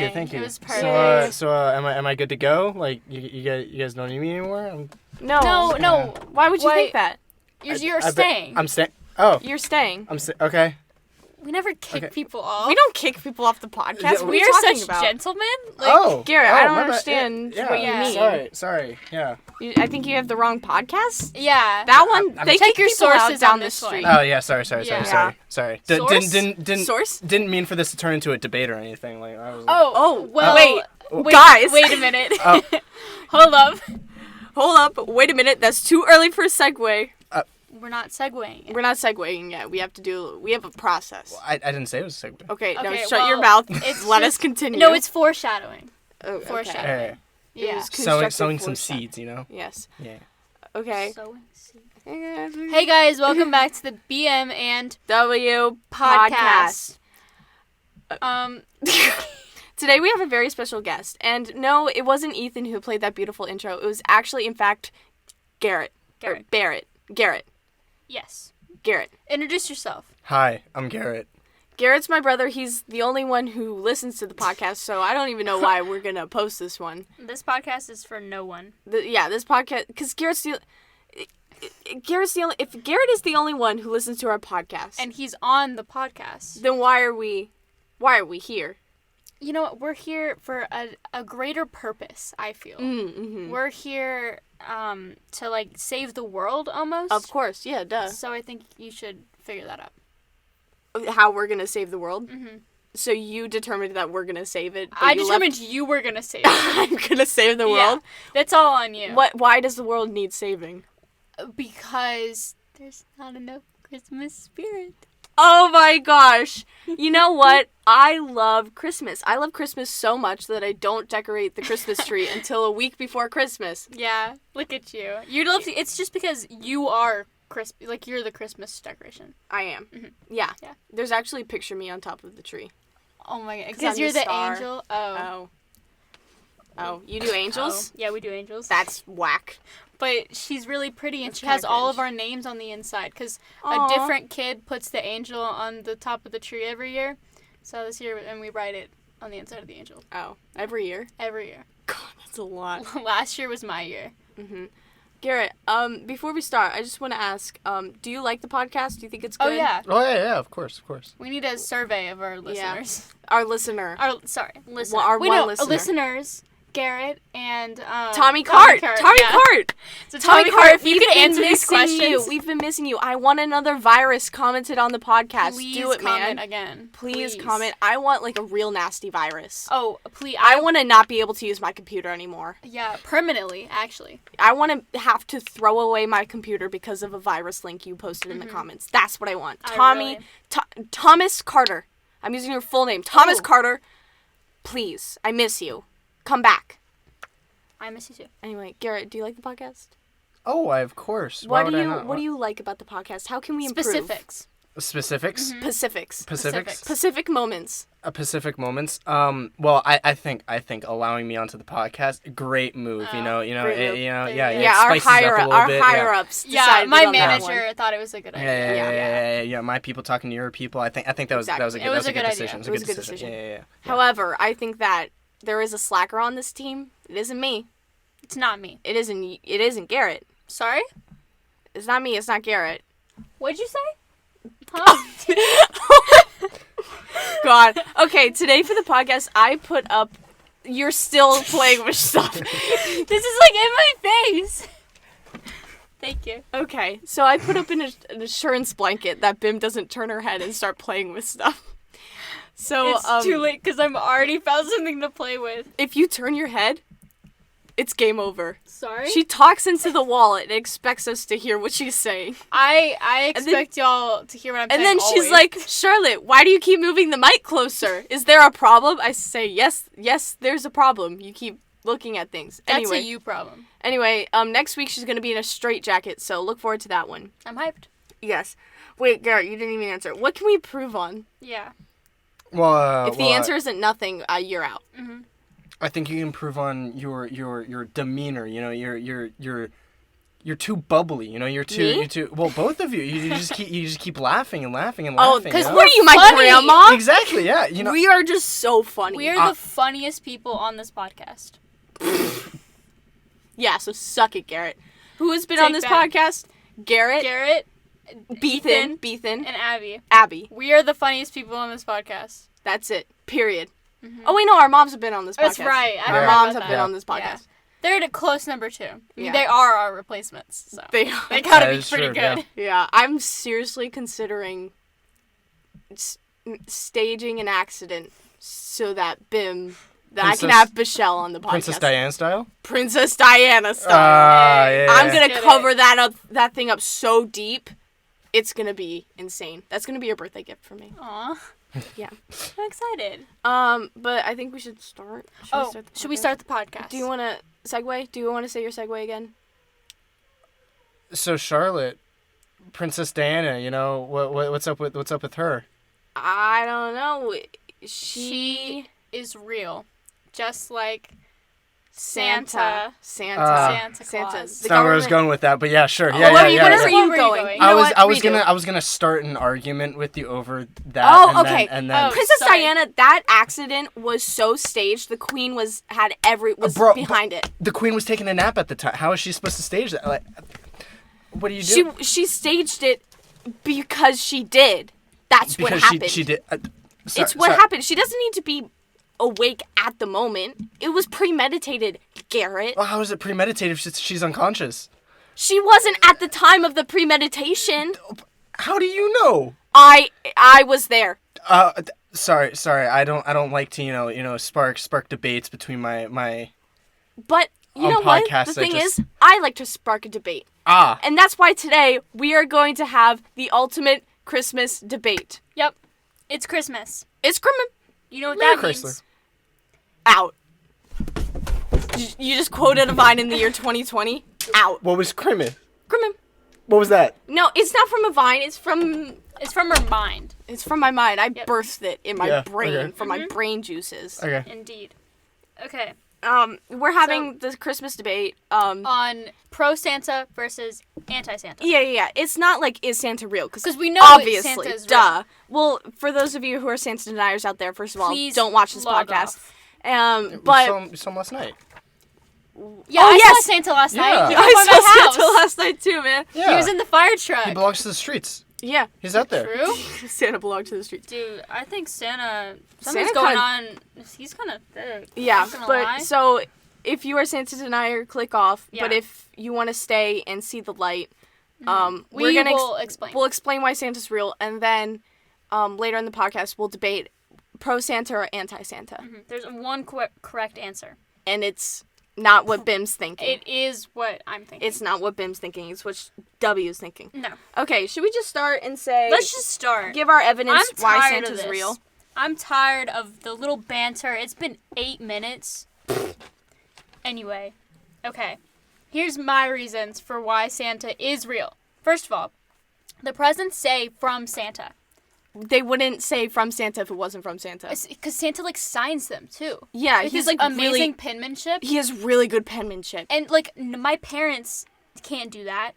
you, thank you. It was perfect. So am I good to go? Like, you guys don't need me anymore? No. Why would you think that? You're staying. I'm staying. Oh. You're staying. Okay. We never kick people off. We don't kick people off the podcast. We are such gentlemen. Garrett, I don't understand what you mean. Sorry. Yeah. I think you have the wrong podcast. Yeah. That one, they check kick your people out sources down on the this street. one. Oh yeah. Sorry. Source? Didn't mean for this to turn into a debate or anything. Like I was. Guys. Wait a minute. Oh. Hold up. Wait a minute. That's too early for a segue. We're not segueing yet. We're not segueing yet. We have a process. Well, I didn't say it was a segue. Okay, now Okay, shut your mouth. Let us continue. No, it's foreshadowing. Oh, Foreshadowing. Hey. Yeah. Sowing some seeds, you know? Yes. Yeah. Okay. Sowing seeds. Hey Hey guys, welcome back to the BM&W podcast. podcast. Today we have a very special guest. And no, it wasn't Ethan who played that beautiful intro. It was actually, in fact, Garrett. Garrett. Yes. Garrett. Introduce yourself. Hi, I'm Garrett. Garrett's my brother. He's the only one who listens to the podcast, so I don't even know why we're going to post this one. This podcast is for no one. This podcast, because Garrett's the only, if Garrett is the only one who listens to our podcast. And he's on the podcast. Then why are we here? You know what? We're here for a greater purpose, I feel. Mm-hmm. We're here to, like, save the world, almost. Of course, yeah, duh. So I think you should figure that out. How we're going to save the world? Mm-hmm. So you determined that we're going to save it? I determined you were going to save it. I'm going to save the world? Yeah, that's all on you. Why does the world need saving? Because there's not enough Christmas spirit. Oh my gosh. You know what? I love Christmas. I love Christmas so much that I don't decorate the Christmas tree until a week before Christmas. Yeah, look at you. It's just because you are you're the Christmas decoration. I am. Mm-hmm. Yeah. Yeah. There's actually a picture of me on top of the tree. Oh my god. 'Cause Because I'm you're the the star. angel? Oh, you do angels? Oh. Yeah, we do angels. That's whack. But she's really pretty, and That's she has kinda all cringe. of our names on the inside. Because a Aw. different kid puts the angel on the top of the tree every year. So this year, and we write it on the inside of the angel. Oh, every year? Every year. God, that's a lot. Last year was my year. Mm-hmm. Garrett, before we start, I just want to ask, do you like the podcast? Do you think it's good? Oh, yeah. Oh yeah, of course. We need a survey of our listeners. Our listener. Listener. Well, our one listener. Listeners, Garrett and Tommy Cart. Tommy yeah. Cart. So Tommy Cart, if you could answer these questions, we've been missing you. I want another virus commented on the podcast. please Do it, comment man. again. Please comment. I want like a real nasty virus. Oh, please. I want to not be able to use my computer anymore. Yeah, permanently, actually. I want to have to throw away my computer because of a virus link you posted in the comments. That's what I want. Thomas Carter. I'm using your full name. Thomas Carter. Please. I miss you. Come back. I miss you too. Anyway, Garrett, do you like the podcast? Oh, of course. What do you like about the podcast? How can we improve? Specifics. Specifics? Mm-hmm. Pacifics. Specific moments. Pacific moments. Well, I think allowing me onto the podcast, great move. Great move. It Our spices it up a little bit. higher ups. Yeah, decided my on that one. manager thought it was a good idea. Yeah. My people talking to your people. I think that was a Exactly. good, It was a good decision. idea. It was a good decision. Yeah. However, I think that there is a slacker on this team. It isn't me. It's not me. It isn't Garrett. Sorry? It's not me. It's not Garrett. What'd you say? Huh? God. Okay, today for the podcast, I put up. You're still playing with stuff. This is like in my face. Thank you. Okay, so I put up an assurance blanket that Bim doesn't turn her head and start playing with stuff. So It's too late because I'm already found something to play with. If you turn your head, it's game over. Sorry? She talks into the wall and expects us to hear what she's saying. I expect y'all to hear what I'm saying. And then she's always. like, Charlotte, why do you keep moving the mic closer? Is there a problem? I say, yes, there's a problem. You keep looking at things. That's a you problem. Anyway, next week she's going to be in a straitjacket, so look forward to that one. I'm hyped. Yes. Wait, Garrett, you didn't even answer. What can we improve on? Yeah. Well, if the answer isn't nothing, you're out. Mm-hmm. I think you can improve on your demeanor. You know, your you're too bubbly. You know, you're Me? too. Well, both of you. You just keep laughing and laughing and Oh, laughing. because you know? what are you, my Funny. grandma? Exactly. Yeah. You know. We are just so funny. We are the funniest people on this podcast. Yeah, so suck it, Garrett. Who has been Take on this back. podcast? Garrett, Garrett, Beethan, and Abby. Abby. We are the funniest people on this podcast. That's it. Period. Oh wait, no, our moms have been on this podcast. That's right. I Our forgot moms about have been that. on this podcast. Yeah. They're at a close number 2. I mean, Yeah. they are our replacements, so They they gotta That be is pretty true, good. Yeah, I'm seriously considering staging an accident so that I can have Bichelle on the podcast. Princess Diana style. Princess Diana style. Yeah. I'm gonna Get cover it. that thing up so deep, it's gonna be insane. That's gonna be your birthday gift for me. Aw. Yeah. I'm excited. But I think we should start. Should we start the podcast? Do you want to segue? Do you want to say your segue again? So Charlotte, Princess Diana, you know what's up with her? I don't know. She is real, just like Santa. Santa Claus. That's not where I was going with that, but yeah, sure. Oh, Yeah, where yeah, are yeah. you Where going? You I know was what? I was Redo. gonna start an argument with you over that. Oh, and okay. Then, and then Princess sorry. Diana, that accident was so staged. The queen was Bro, behind it. the queen was taking a nap at the time. How is she supposed to stage that? Like, what do you do? She staged it because she did. That's what Because happened. she did. It's what happened. She doesn't need to be awake at the moment. It was premeditated, Garrett. Well, how is it premeditated if she's unconscious? She wasn't at the time of the premeditation. How do you know? I was there. Sorry. I don't like to spark debates between my. But you On know what? podcasts, The thing I just- is, I like to spark a debate. And that's why today we are going to have the ultimate Christmas debate. Yep, it's Christmas. It's Christmas You know what Merry that Chrysler. means? out. You just quoted a vine in the year 2020. Out. What was Crimin? Christmas. What was that? No, it's not from a vine. It's from her mind. my mind. I Yep. birthed it in my Yeah, brain okay. from my brain juices. Okay. Indeed. Okay. We're having this Christmas debate. On pro Santa versus anti Santa. Yeah. It's not like is Santa real? 'Cause we know obviously, Santa's duh. Well, for those of you who are Santa deniers out there, first of all, Please don't watch this log podcast. off. But we saw him last night. Yeah, Oh, I yes. saw Santa last night. Yeah. He I was by my saw house. Santa last night too, man. Yeah. He was in the fire truck. He belongs to the streets. Yeah, He's out there. True? Santa belonged to the streets. Dude, I think something's Santa going kinda- on. He's kind of thick. Yeah, Not gonna but lie. so if you are Santa denier, click off. Yeah. But if you want to stay and see the light, we will explain. We'll explain why Santa's real, and then later in the podcast we'll debate pro Santa or anti Santa, There's one correct answer. and it's not what Bim's thinking. It is what I'm thinking. It's not what Bim's thinking. It's what W's thinking. No. Okay, should we just start and say? Let's just start. give our evidence I'm why tired of Santa's this. real. I'm tired of the little banter. It's been 8 minutes. Anyway, okay. Here's my reasons for why Santa is real. First of all, the presents say from Santa. They wouldn't say from Santa if it wasn't from Santa. Because Santa, signs them, too. Yeah, With he's, his, amazing really, penmanship. he has really good penmanship. And, my parents can't do that.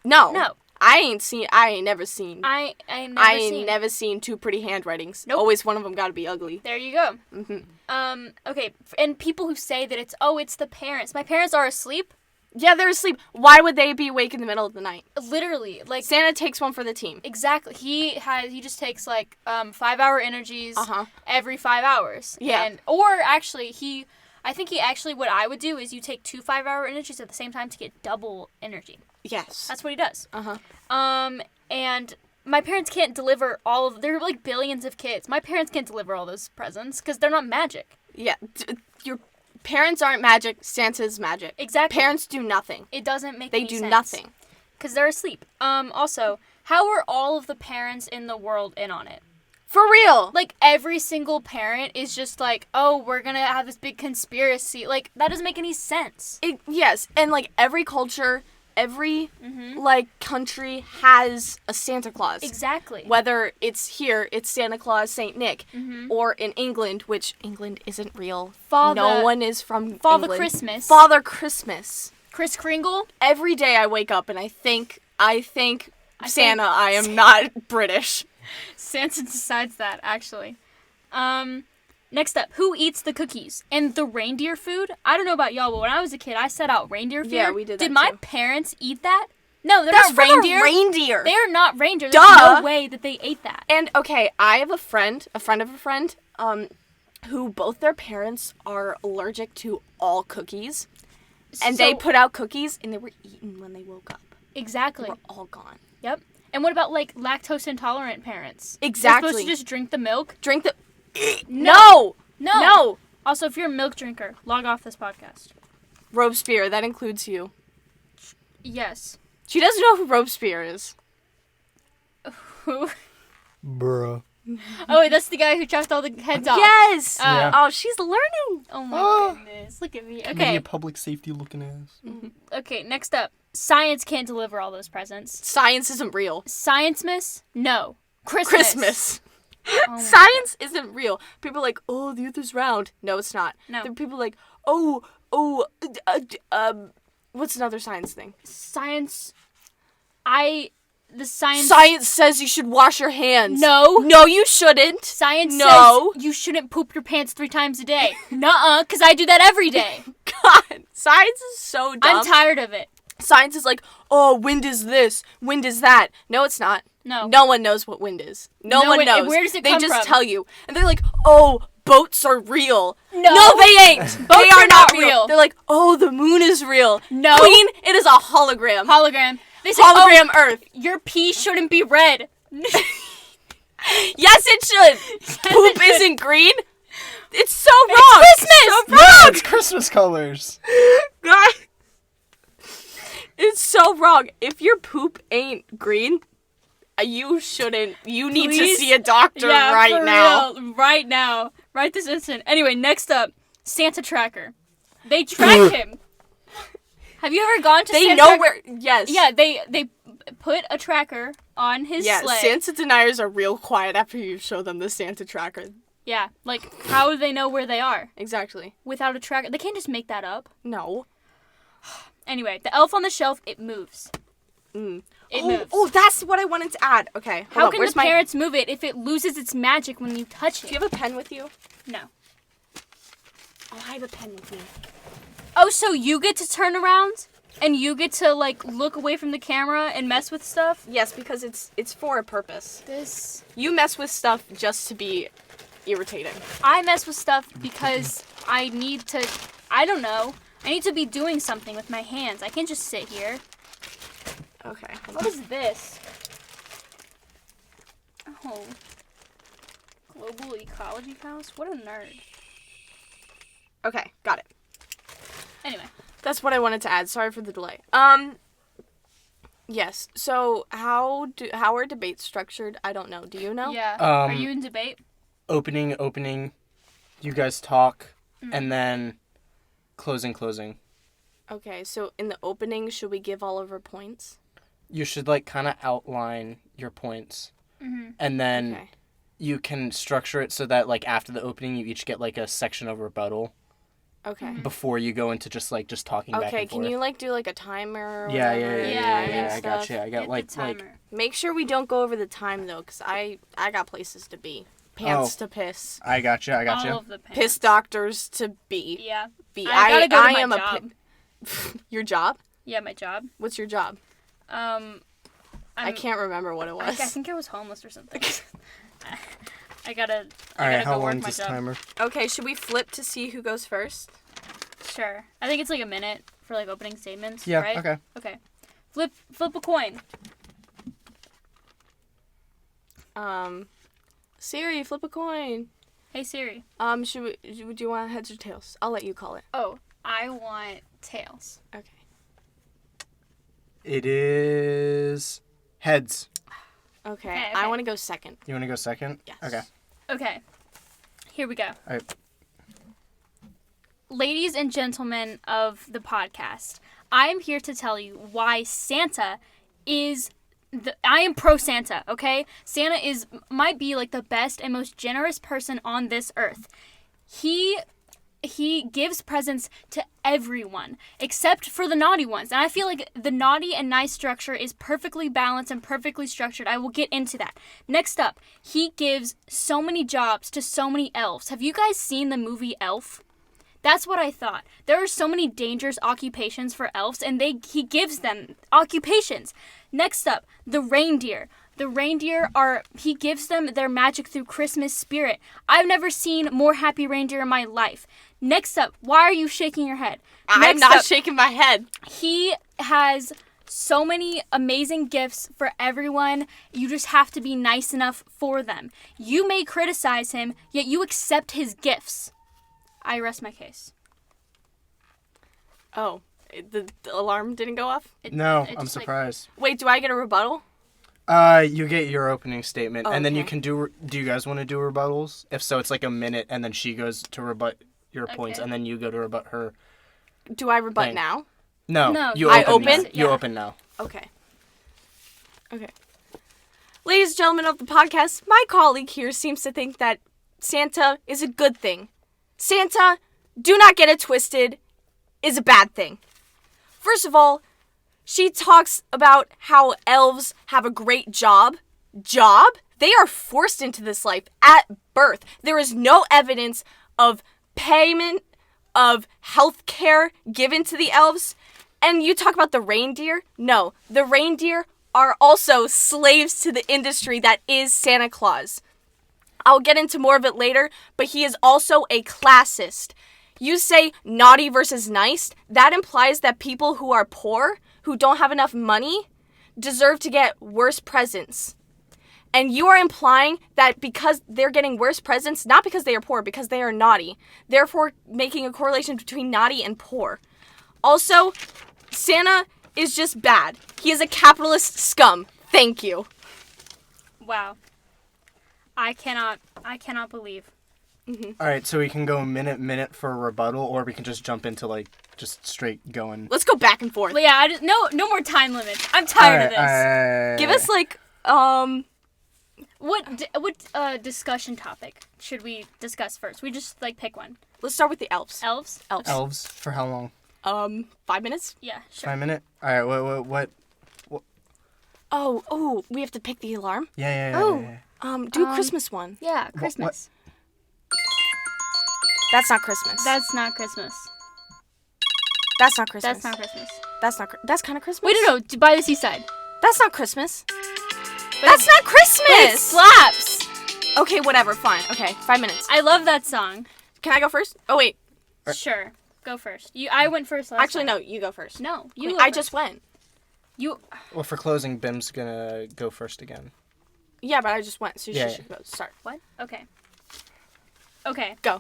No. No. I ain't never seen. I ain't never seen two pretty handwritings. Nope. Always one of them gotta be ugly. There you go. Okay, and people who say that it's the parents. My parents are asleep. Yeah, they're asleep. Why would they be awake in the middle of the night? Literally, Santa takes one for the team. exactly. He just takes 5-hour energies Uh-huh. every 5 hours. Yeah. I think what I would do is you take 2 5-hour energies at the same time to get double energy. Yes. That's what he does. Uh-huh. And my parents can't deliver all of. There are billions of kids. My parents can't deliver all those presents because they're not magic. Yeah. Your parents aren't magic. Santa's magic. Exactly. Parents do nothing. It doesn't make They any do sense. nothing. Because they're asleep. Also, how are all of the parents in the world in on it? For real. Every single parent is just oh, we're gonna have this big conspiracy. That doesn't make any sense. Yes, and every culture, every country has a Santa Claus. Exactly. Whether it's here, it's Santa Claus, Saint Nick, or in England, which England isn't real. No one is from Father England. Christmas. Father Christmas. Kris Kringle. Every day I wake up and I think Santa, I am not British. Santa decides that, actually. Next up, who eats the cookies? And the reindeer food? I don't know about y'all, but when I was a kid, I set out reindeer food. Yeah, we did that Did my too. parents eat that? No, they're That's not for reindeer. the reindeer. They are not reindeer. Duh. There's no way that they ate that. And okay, I have a friend of a friend, who both their parents are allergic to all cookies. And they put out cookies and they were eaten when they woke up. Exactly. They were all gone. Yep. And what about, like, lactose intolerant parents? Exactly. They're supposed to just drink the milk? Drink the... No! No! Also, if you're a milk drinker, log off this podcast. Robespierre, that includes you. Yes. She doesn't know who Robespierre is. Who? Bruh. Oh, wait, that's the guy who chopped all the heads off. Yes! Yeah. Oh, she's learning. Oh my goodness. Look at me. Okay. A public safety looking ass. Okay, next up. Science can't deliver all those presents. Science isn't real. Science miss? No. Christmas. Oh Science isn't real. People are like, oh, the earth is round. No, it's not. No. There are people like, what's another science thing? Science Science says you should wash your hands. No. No, you shouldn't. Science No. says you shouldn't poop your pants 3 times a day. Nuh-uh, because I do that every day. God, science is so dumb. I'm tired of it. Science is like, oh, wind is this, wind is that. No, it's not. No. No one knows what wind is. No one knows. Where does it they come just from? tell you. And they're like, oh, boats are real. No. They ain't. Boats They are are not not real. real. They're like, oh, the moon is real. No. Queen, it is a hologram. Hologram. They say, Hologram Earth. Your pee shouldn't be red. Yes, it should. Poop isn't green. It's so wrong. It's Christmas. So wrong. It's Christmas colors. God. It's so wrong. If your poop ain't green, you shouldn't. You need to Please? see a doctor Yeah, right for now. real. Right now. Right this instant. Anyway, next up, Santa Tracker. They track him. Have you ever gone to They Santa know Tracker? where. Yes. Yeah, they put a tracker on his Yeah, sleigh. Santa deniers are real quiet after you show them the Santa tracker. Yeah, like, how do they know where they are? Exactly. Without a tracker. They can't just make that up. No. Anyway, the elf on the shelf, it moves. It moves. Oh, that's what I wanted to add. Okay. How can the parents move it if it loses its magic when you touch it? Do you have a pen with you? No. Oh, I have a pen with me. Oh, so you get to turn around? And you get to, like, look away from the camera and mess with stuff? Yes, because it's for a purpose. This... You mess with stuff just to be irritating. I mess with stuff because I need to... I don't know. I need to be doing something with my hands. I can't just sit here. Okay. What is this? Oh. Global Ecology House? What a nerd. Okay, got it. Anyway. That's what I wanted to add. Sorry for the delay. Yes. So how are debates structured? I don't know. Do you know? Yeah. Are you in debate? Opening. You guys talk, and then closing. Okay. So in the opening, should we give all of our points? You should like kind of outline your points, and then you can structure it so that like after the opening, you each get like a section of rebuttal. Okay. Before you go into just talking back and forth. Okay, can you like do like a timer or Yeah, whatever? Yeah, I got you. I got Hit like the timer. Make sure we don't go over the time though, cause I got places to be. Pants to piss. I got you. All of the pants. Piss doctors to be. Yeah. Be. I gotta go to my am job. Your job? Yeah, my job. What's your job? I can't remember what it was. I think I was homeless or something. I gotta All right, go how work long my is this job. timer? Okay, should we flip to see who goes first? Sure. I think it's like a minute for like opening statements. Yeah. Right? Okay. Okay. Flip a coin. Siri, flip a coin. Hey Siri. Do you want heads or tails? I'll let you call it. Oh, I want tails. Okay. It is heads. Okay. I want to go second. You want to go second? Yes. Okay. Okay. Here we go. All right. Ladies and gentlemen of the podcast, I am here to tell you why Santa is I am pro Santa, okay? Santa might be like the best and most generous person on this earth. He he gives presents to everyone except for the naughty ones. And I feel like the naughty and nice structure is perfectly balanced and perfectly structured. I will get into that. Next up, he gives so many jobs to so many elves. Have you guys seen the movie Elf? That's what I thought. There are so many dangerous occupations for elves, and he gives them occupations. Next up, the reindeer. The reindeer he gives them their magic through Christmas spirit. I've never seen more happy reindeer in my life. Next up, why are you shaking your head? I'm not shaking my head. He has so many amazing gifts for everyone. You just have to be nice enough for them. You may criticize him, yet you accept his gifts. I rest my case. Oh, the alarm didn't go off? No, I'm surprised. Wait, do I get a rebuttal? You get your opening statement, and then okay. you can do you guys want to do rebuttals? If so, it's like a minute, and then she goes to rebut your points, and then you go to rebut her. Do I rebut thing. now? No. You I open? open? Now. You open now. Okay. Ladies and gentlemen of the podcast, my colleague here seems to think that Santa is a good thing. Santa, do not get it twisted, is a bad thing. First of all, she talks about how elves have a great job. Job? They are forced into this life at birth. There is no evidence of payment, of health care given to the elves. And you talk about the reindeer? No, the reindeer are also slaves to the industry that is Santa Claus. I'll get into more of it later, but he is also a classist. You say naughty versus nice, that implies that people who are poor, who don't have enough money, deserve to get worse presents. And you are implying that because they're getting worse presents, not because they are poor, because they are naughty, therefore making a correlation between naughty and poor. Also, Santa is just bad. He is a capitalist scum. Thank you. Wow. I cannot believe. Mm-hmm. All right, so we can go minute for a rebuttal, or we can just jump into just straight going. Let's go back and forth. But yeah, no more time limits. I'm tired of this. Give us What discussion topic should we discuss first? We just pick one. Let's start with the elves. Elves? Elves for how long? 5 minutes? Yeah, sure. 5 minutes. All right. What? Oh, we have to pick the alarm? Yeah. Do a Christmas one. Yeah, Christmas. That's not Christmas. That's not Christmas. That's not Christmas. That's not Christmas. That's kind of Christmas. Wait, no, by the seaside. That's not Christmas. That's not Christmas. It slaps. Okay, whatever. Fine. Okay, 5 minutes. I love that song. Can I go first? Oh wait. Sure, go first. I went first last Actually, time. no. You go first. No, you. Wait, Go I first. just went. You. Well, for closing, Bim's gonna go first again. Yeah, but I just went, so Yeah. she should go start. What? Okay. Go.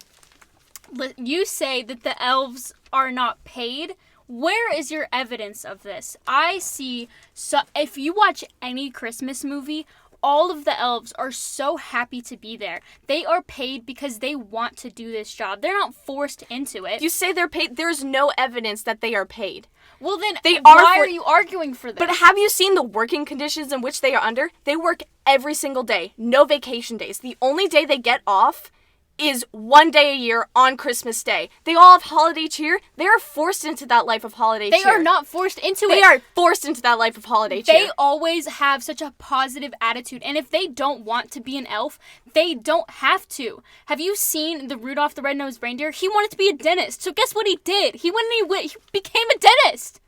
You say that the elves are not paid. Where is your evidence of this? I see. So if you watch any Christmas movie, all of the elves are so happy to be there. They are paid because they want to do this job. They're not forced into it. You say they're paid. There's no evidence that they are paid. Well, then why are you arguing for this? But have you seen the working conditions in which they are under? They work every single day. No vacation days. The only day they get off is 1 day a year on Christmas Day. They all have holiday cheer. They are forced into that life of holiday cheer. They are not forced into it. They are forced into that life of holiday cheer. They always have such a positive attitude. And if they don't want to be an elf, they don't have to. Have you seen the Rudolph the Red-Nosed Reindeer? He wanted to be a dentist. So guess what he did? He went and he became a dentist.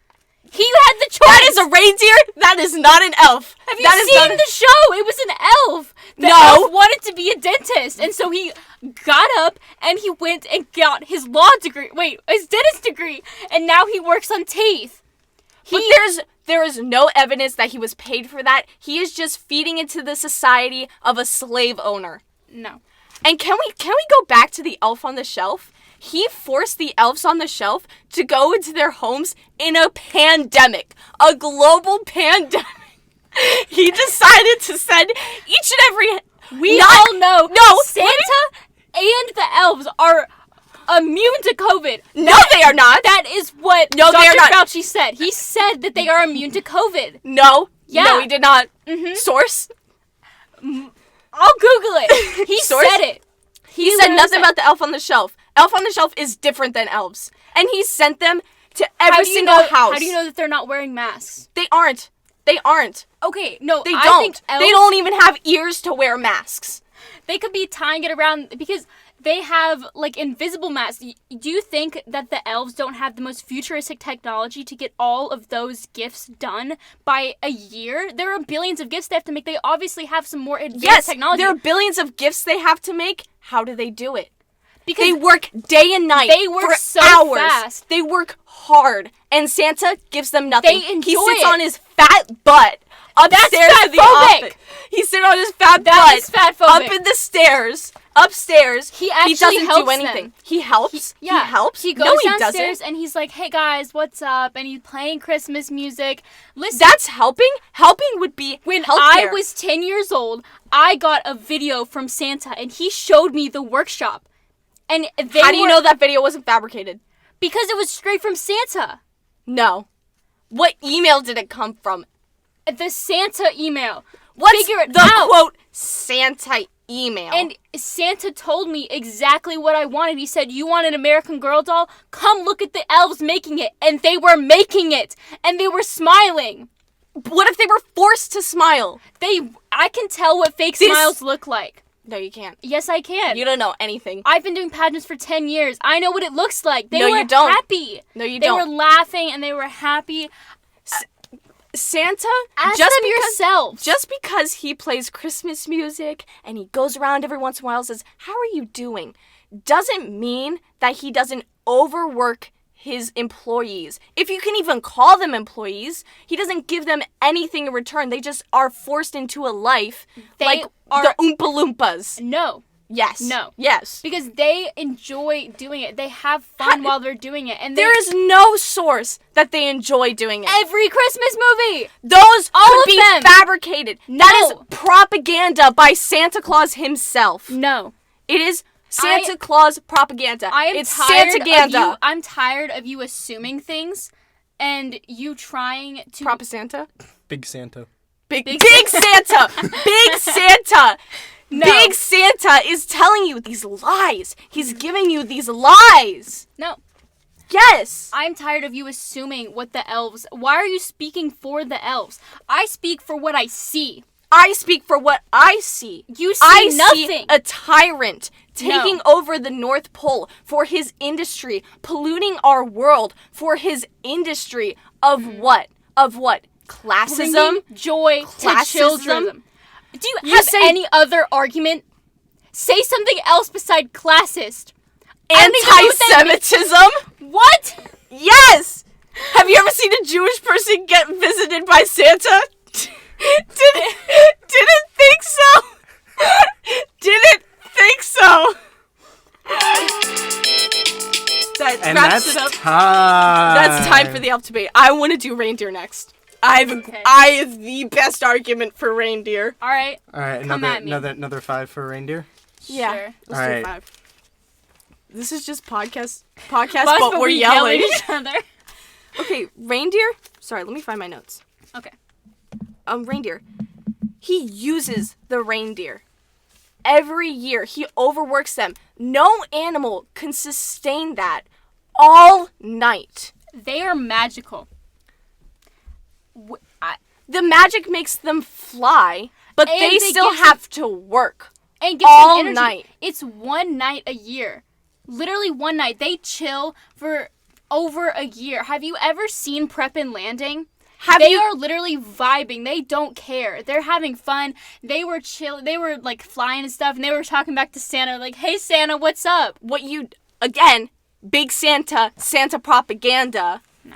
He had the choice. That is a reindeer. That is not an elf. Have you seen the show? It was an elf. The No. elf wanted to be a dentist. And so he got up and he went and got his his dentist degree. And now he works on teeth. But there is no evidence that he was paid for that. He is just feeding into the society of a slave owner. No. And can we go back to the elf on the shelf? He forced the elves on the shelf to go into their homes in a pandemic, a global pandemic. He decided to send each and every... We all know Santa and the elves are immune to COVID. No, they are not. That is what they are Dr. not. Fauci said. He said that they are immune to COVID. No. Yeah. No, he did not. Mm-hmm. Source? I'll Google it. He Source? said it. He said nothing about the elf on the shelf. Elf on the Shelf is different than elves. And he sent them to every single house. How do you know that they're not wearing masks? They aren't. Okay, no, They I don't. think elves, They don't even have ears to wear masks. They could be tying it around because they have, like, invisible masks. Do you think that the elves don't have the most futuristic technology to get all of those gifts done by a year? There are billions of gifts they have to make. They obviously have some more advanced technology. There are billions of gifts they have to make. How do they do it? Because they work day and night. They work for so hours. fast. They work hard. And Santa gives them nothing. They enjoy He sits it. on his fat butt upstairs to the office. He's sitting on his fat butt. Is fatphobic. Up in the stairs. Upstairs. He actually doesn't helps do anything. them. He helps? He helps? He goes no, he downstairs doesn't. and he's like, hey guys, what's up? And he's playing Christmas music. Listen. That's helping? Helping would be When healthcare. I was 10 years old, I got a video from Santa and he showed me the workshop. And How do you know that video wasn't fabricated? Because it was straight from Santa. No. What email did it come from? The Santa email. Figure it out. Quote Santa email. And Santa told me exactly what I wanted. He said, you want an American Girl doll? Come look at the elves making it. And they were making it. And they were smiling. What if they were forced to smile? I can tell what fake smiles look like. No, you can't. Yes, I can. You don't know anything. I've been doing pageants for 10 years. I know what it looks like. They were you don't. happy. No, you they don't. They were laughing and they were happy. Santa, Ask them yourselves. Just because he plays Christmas music and he goes around every once in a while and says, how are you doing? Doesn't mean that he doesn't overwork his employees. If you can even call them employees, he doesn't give them anything in return. They just are forced into a life like the Oompa Loompas. No. Yes. No. Yes. Because they enjoy doing it. They have fun while they're doing it. And there is no source that they enjoy doing it. Every Christmas movie. Those all could of be them. Fabricated. No. That is propaganda by Santa Claus himself. No. It is Santa Claus propaganda. It's Santa-ganda. I'm tired of you assuming things and you trying to... Propaganda? Big Santa. Big Santa! Big Santa! No. Big Santa is telling you these lies. He's giving you these lies. No. Yes. I'm tired of you assuming what the elves... Why are you speaking for the elves? I speak for what I see. I speak for what I see. You see nothing. See a tyrant taking over the North Pole for his industry, polluting our world for his industry of what? Of what? Classism? Bringing joy to children. Do you have any other argument? Say something else beside classist. Anti-Semitism? What? Yes! Have you ever seen a Jewish person get visited by Santa? Didn't think so. Didn't think so. That wraps it up. That's time for the elf debate. I want to do reindeer next. I have the best argument for reindeer. All right. Another 5 for reindeer. Yeah. Sure. Let's do 5. This is just podcast, but we're yelling. At each other. Okay, reindeer. Sorry, let me find my notes. Okay. Reindeer. He uses the reindeer. Every year, he overworks them. No animal can sustain that all night. They are magical. The magic makes them fly, but they still have to work and get all energy. Night. It's one night a year. Literally one night. They chill for over a year. Have you ever seen Prep and Landing? They are literally vibing. They don't care. They're having fun. They were chill. They were like flying and stuff, and they were talking back to Santa like, "Hey Santa, what's up?" Big Santa propaganda. No.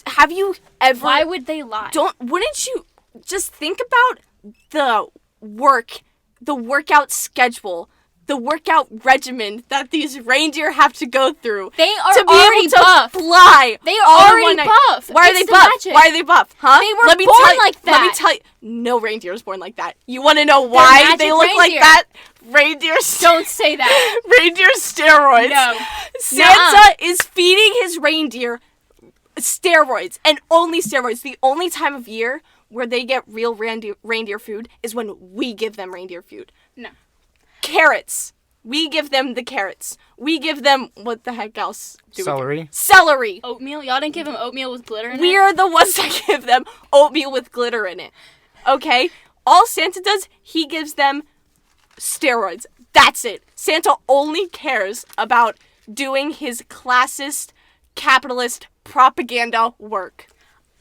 Have you ever? Why would they lie? Wouldn't you just think about the workout schedule, the workout regimen that these reindeer have to go through? They are to be already able to buff. Fly. They are already buff. Why are they buff? Magic. Why are they buff? Huh? They were born like that. Let me tell you. No reindeer is born like that. You want to know why they look like that? Reindeers. Don't say that. Reindeer steroids. No. Santa is feeding his reindeer steroids and only steroids. The only time of year where they get real reindeer food is when we give them reindeer food. No. Carrots. We give them the carrots. We give them, what the heck else do Celery. Celery. Oatmeal? Y'all didn't give him oatmeal with glitter in it? We're the ones that give them oatmeal with glitter in it. Okay? All Santa does, he gives them steroids. That's it. Santa only cares about doing his classist, capitalist propaganda work.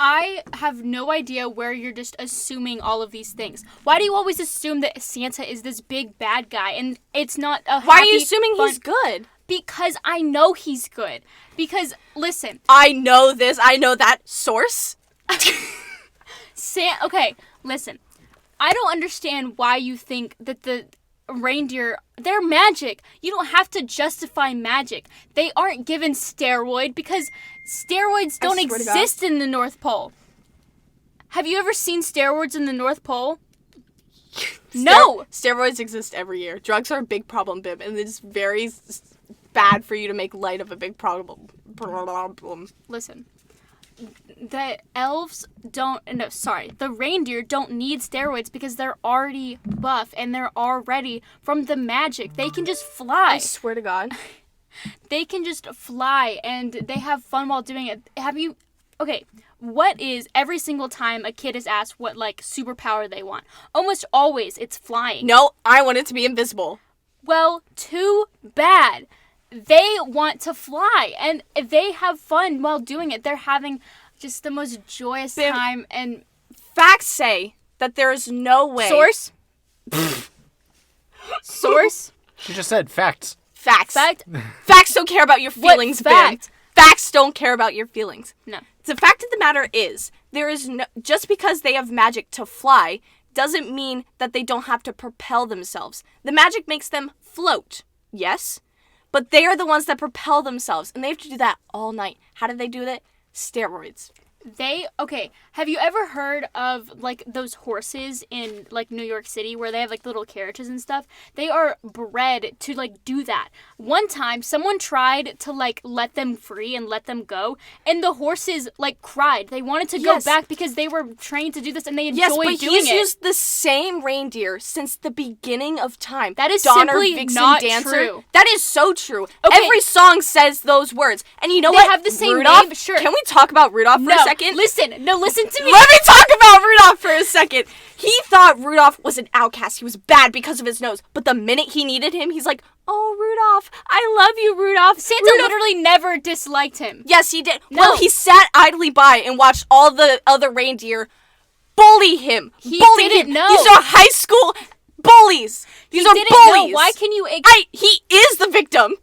I have no idea where you're just assuming all of these things. Why do you always assume that Santa is this big bad guy and it's not a happy, Why are you assuming he's good? Because I know he's good. Because, listen. I know this. I know that. Source? Okay, listen. I don't understand why you think that the reindeer, they're magic. You don't have to justify magic. They aren't given steroid because steroids don't exist in the North Pole. Have you ever seen steroids in the North Pole? No! Steroids exist every year. Drugs are a big problem, Bib, and it's very bad for you to make light of a big problem. Listen. The reindeer don't need steroids because they're already buff and they're already from the magic. They can just fly. I swear to God. They can just fly and they have fun while doing it. Okay, what is every single time a kid is asked what, superpower they want? Almost always it's flying. No, I want it to be invisible. Well, too bad. They want to fly and they have fun while doing it. They're having just the most joyous time and... Facts say that there is no way... Source? Source? She just said facts. Facts. Fact? Facts don't care about your feelings, What fact? Bim. Facts don't care about your feelings. No. The fact of the matter is, there is no... Just because they have magic to fly doesn't mean that they don't have to propel themselves. The magic makes them float. Yes? But they are the ones that propel themselves, and they have to do that all night. How do they do that? Steroids. Have you ever heard of, those horses in, New York City where they have, little carriages and stuff? They are bred to, do that. One time, someone tried to, let them free and let them go, and the horses, cried. They wanted to go back because they were trained to do this, and they enjoyed doing it. Yes, but he's used the same reindeer since the beginning of time. That is Donner, simply Vixen, not Dancer. true. That is so true. Okay. Every song says those words. And you know They what? have the same Rudolph, name, sure. Can we talk about Rudolph for a second? Listen to me. Let me talk about Rudolph for a second. He thought Rudolph was an outcast. He was bad because of his nose. But the minute he needed him, he's like, oh, Rudolph, I love you, Rudolph. Santa literally never disliked him. Yes, he did. No. Well, he sat idly by and watched all the other reindeer bully him. He bully didn't him. know. These are high school bullies. These are didn't bullies. know. Why can you... He is the victim.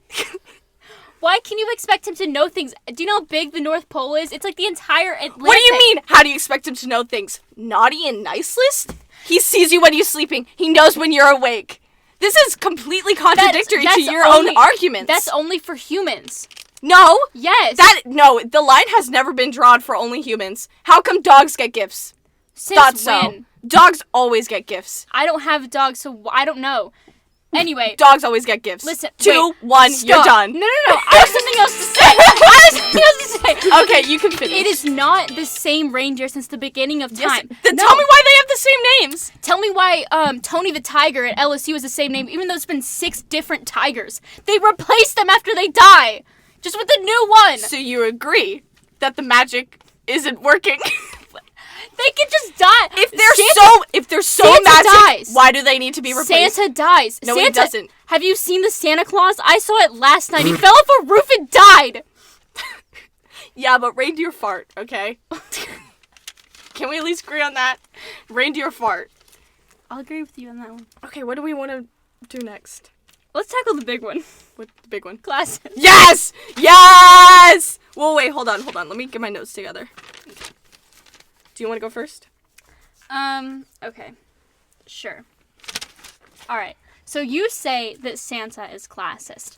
Why can you expect him to know things? Do you know how big the North Pole is? It's the entire Atlantic. What do you mean? How do you expect him to know things? Naughty and nice list? He sees you when you're sleeping. He knows when you're awake. This is completely contradictory to your own arguments. That's only for humans. No. Yes. No, the line has never been drawn for only humans. How come dogs get gifts? Since Thought so. when? Dogs always get gifts. I don't have dogs, so I don't know. Anyway. Dogs always get gifts. Listen. 2, 1, stop. you're done. No. I have something else to say. Okay, you can finish. It is not the same reindeer since the beginning of time. Then tell me why they have the same names. Tell me why Tony the Tiger at LSU is the same name, even though it's been 6 different tigers. They replaced them after they die. Just with a new one. So you agree that the magic isn't working? They can just die. If they're so Santa magic, dies. why do they need to be replaced? Santa dies. No, Santa, he doesn't. Have you seen the Santa Claus? I saw it last night. He fell off a roof and died. Yeah, but reindeer fart, okay? Can we at least agree on that? Reindeer fart. I'll agree with you on that one. Okay, what do we want to do next? Let's tackle the big one. What the big one? Classist. Yes! Yes! Well, wait, hold on. Let me get my notes together. Do you want to go first? Okay. Sure. All right. So you say that Santa is classist.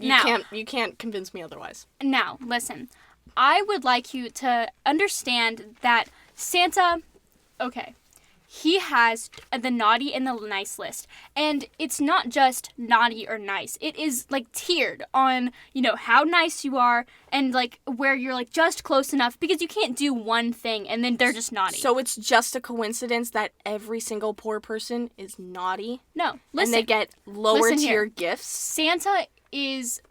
You can't convince me otherwise. Now, listen. I would like you to understand that Santa, okay, he has the naughty and the nice list. And it's not just naughty or nice. It is, like, tiered on, you know, how nice you are and, like, where you're, like, just close enough. Because you can't do one thing and then they're just naughty. So it's just a coincidence that every single poor person is naughty? No. Listen. And they get lower tier gifts? Santa is...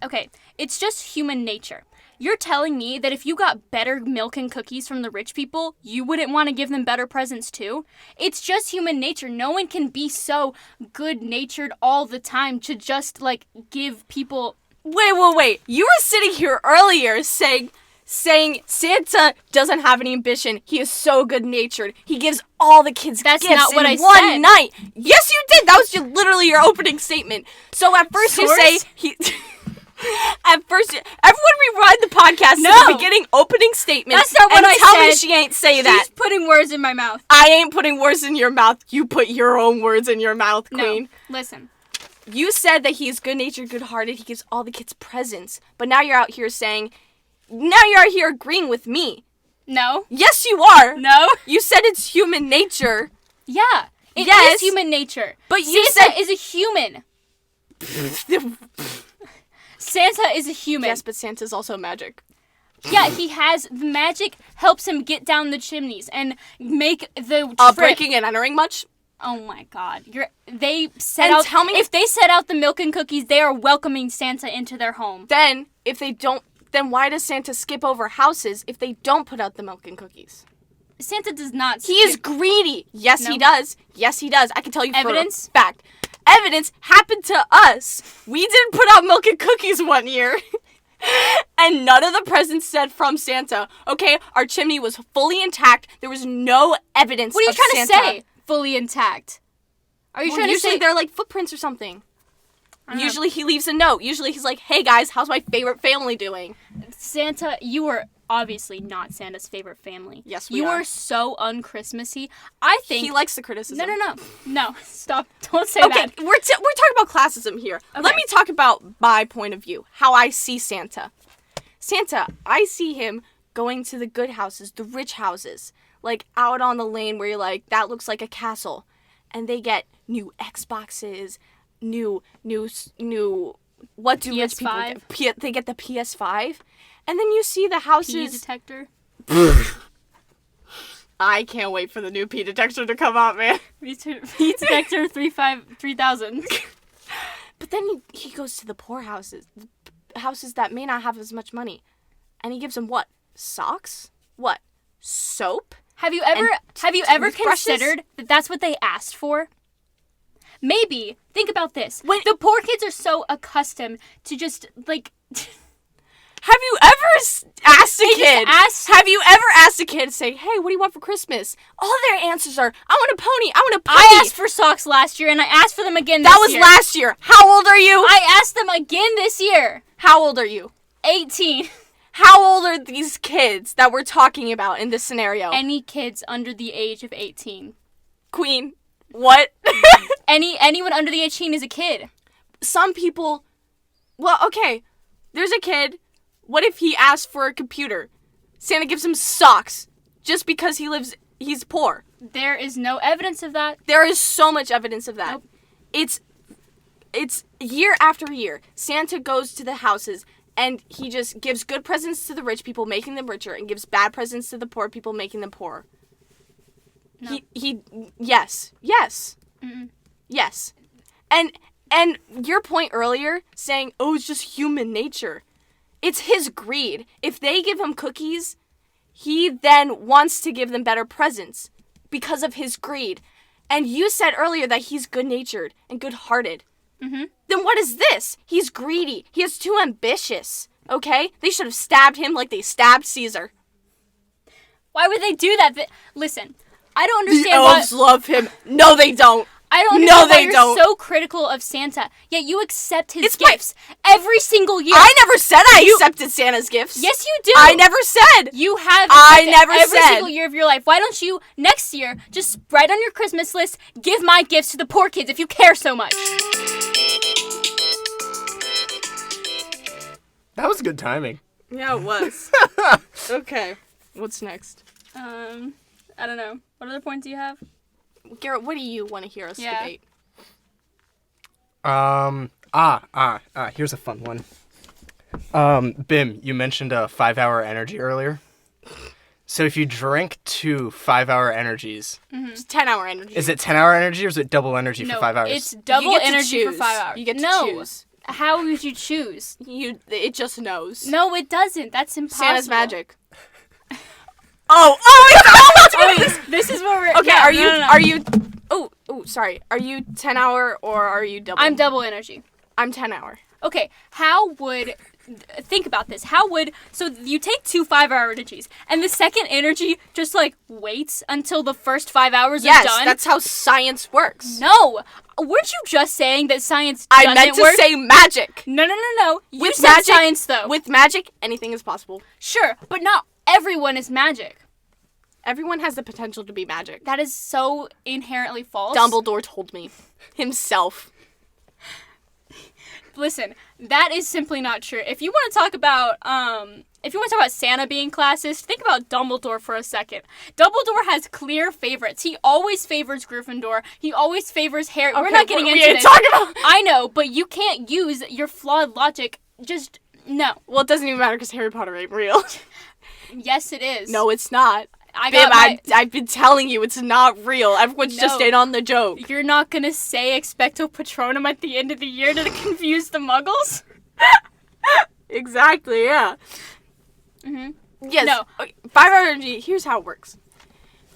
Okay, it's just human nature. You're telling me that if you got better milk and cookies from the rich people, you wouldn't want to give them better presents too? It's just human nature. No one can be so good-natured all the time to just, like, give people... Wait. You were sitting here earlier saying Santa doesn't have any ambition. He is so good-natured. He gives all the kids gifts not what in I one said. night. Yes, you did. That was literally your opening statement. So at first you say he... At first, everyone rewind the podcast to the beginning opening statement. That's not what I tell said. me she ain't say that. She's putting words in my mouth. I ain't putting words in your mouth. You put your own words in your mouth, Queen. No, listen. You said that he's good-natured, good-hearted. He gives all the kids presents. But now you're out here saying... Now you're out here agreeing with me. No. Yes, you are. No. You said it's human nature. Yeah. It is human nature. But you Santa is a human. Santa is a human. Yes, but Santa's also magic. Yeah, he has... The magic helps him get down the chimneys and make the breaking and entering much? Oh my god. They set out... Tell me... If they set out the milk and cookies, they are welcoming Santa into their home. Then, if they don't... Then why does Santa skip over houses if they don't put out the milk and cookies? Santa does not... He is greedy. Yes, No. he does. Yes, he does. I can tell you Evidence? for a fact. Evidence happened to us. We didn't put out milk and cookies one year. And none of the presents said from Santa. Okay, our chimney was fully intact. There was no evidence of Santa. What are you trying to say? Fully intact. Are you trying to say... Usually they're like footprints or something. Usually he leaves a note. Usually he's like, hey guys, how's my favorite family doing? Santa, you are obviously not Santa's favorite family. Yes, we You are. are so un-Christmassy. I think... He likes the criticism. No, stop. Don't say Okay, that. we're talking about classism here. Okay. Let me talk about my point of view, how I see Santa. Santa, I see him going to the good houses, the rich houses, like out on the lane where you're like, that looks like a castle. And they get new Xboxes, new what do rich people get? They get the PS5. And then you see the houses... Pee detector. I can't wait for the new pee detector to come out, man. Pee detector 3000. But then he goes to the poor houses, houses that may not have as much money. And he gives them what? Socks? What? Soap? Have you ever toothbrushes? considered that that's what they asked for? Maybe. Think about this. When- the poor kids are so accustomed to just, like... Have you ever asked a kid? asked- Have you ever asked a kid, say, hey, what do you want for Christmas? All their answers are, I want a pony, I want a puppy. I asked for socks last year, and I asked for them again this year. That was last year. How old are you? I asked them again this year. How old are you? 18. How old are these kids that we're talking about in this scenario? Any kids under the age of 18. Queen, what? Anyone under the 18 is a kid. Some people, well, okay, there's a kid. What if he asks for a computer? Santa gives him socks just because he's poor. There is no evidence of that. There is so much evidence of that. Nope. It's year after year. Santa goes to the houses and he just gives good presents to the rich people, making them richer, and gives bad presents to the poor people, making them poorer. No. Yes. Mm-mm. Yes. And your point earlier saying, oh, it's just human nature. It's his greed. If they give him cookies, he then wants to give them better presents because of his greed. And you said earlier that he's good-natured and good-hearted. Mm-hmm. Then what is this? He's greedy. He is too ambitious. Okay? They should have stabbed him like they stabbed Caesar. Why would they do that? Listen, I don't The understand elves love him. No, they don't. I don't understand why they you're don't. so critical of Santa, yet you accept his gifts every single year. I never said I accepted Santa's gifts. Yes, you do. I never said. You have I accepted never every said. single year of your life. Why don't you, next year, just write on your Christmas list, give my gifts to the poor kids if you care so much. That was good timing. Yeah, it was. Okay. What's next? I don't know. What other points do you have? Garrett, what do you want to hear us debate? Here's a fun one. Bim, you mentioned a 5-hour energy earlier. So if you drink 2 5-hour energies... It's 10-hour energy. Is it 10-hour energy or is it double energy for 5 hours? It's double energy for 5 hours. You get to choose. How would you choose? It just knows. No, it doesn't. That's impossible. Santa's magic. This is what we're... Okay, are you... Oh, sorry. Are you 10-hour or are you double? I'm double energy. I'm 10-hour. Okay, how would... Think about this. How would... So you take 2 5-hour energies, and the second energy just, like, waits until the first 5 hours are done? Yes, that's how science works. No! Weren't you just saying that science doesn't work? I meant to say magic. No. You said magic, science, though. With magic, anything is possible. Sure, but not everyone is magic. Everyone has the potential to be magic. That is so inherently false. Dumbledore told me. Himself. Listen, that is simply not true. If you want to talk about Santa being classist, think about Dumbledore for a second. Dumbledore has clear favorites. He always favors Gryffindor. He always favors Harry. Okay, we're not getting into this. I know, but you can't use your flawed logic. Just no. Well, it doesn't even matter because Harry Potter ain't real. Yes, it is. No, it's not. I've been telling you it's not real. Everyone's just in on the joke. You're not gonna say Expecto Patronum at the end of the year to confuse the Muggles? Exactly, yeah. Mm-hmm. Yes. No. 5-hour energy, here's how it works.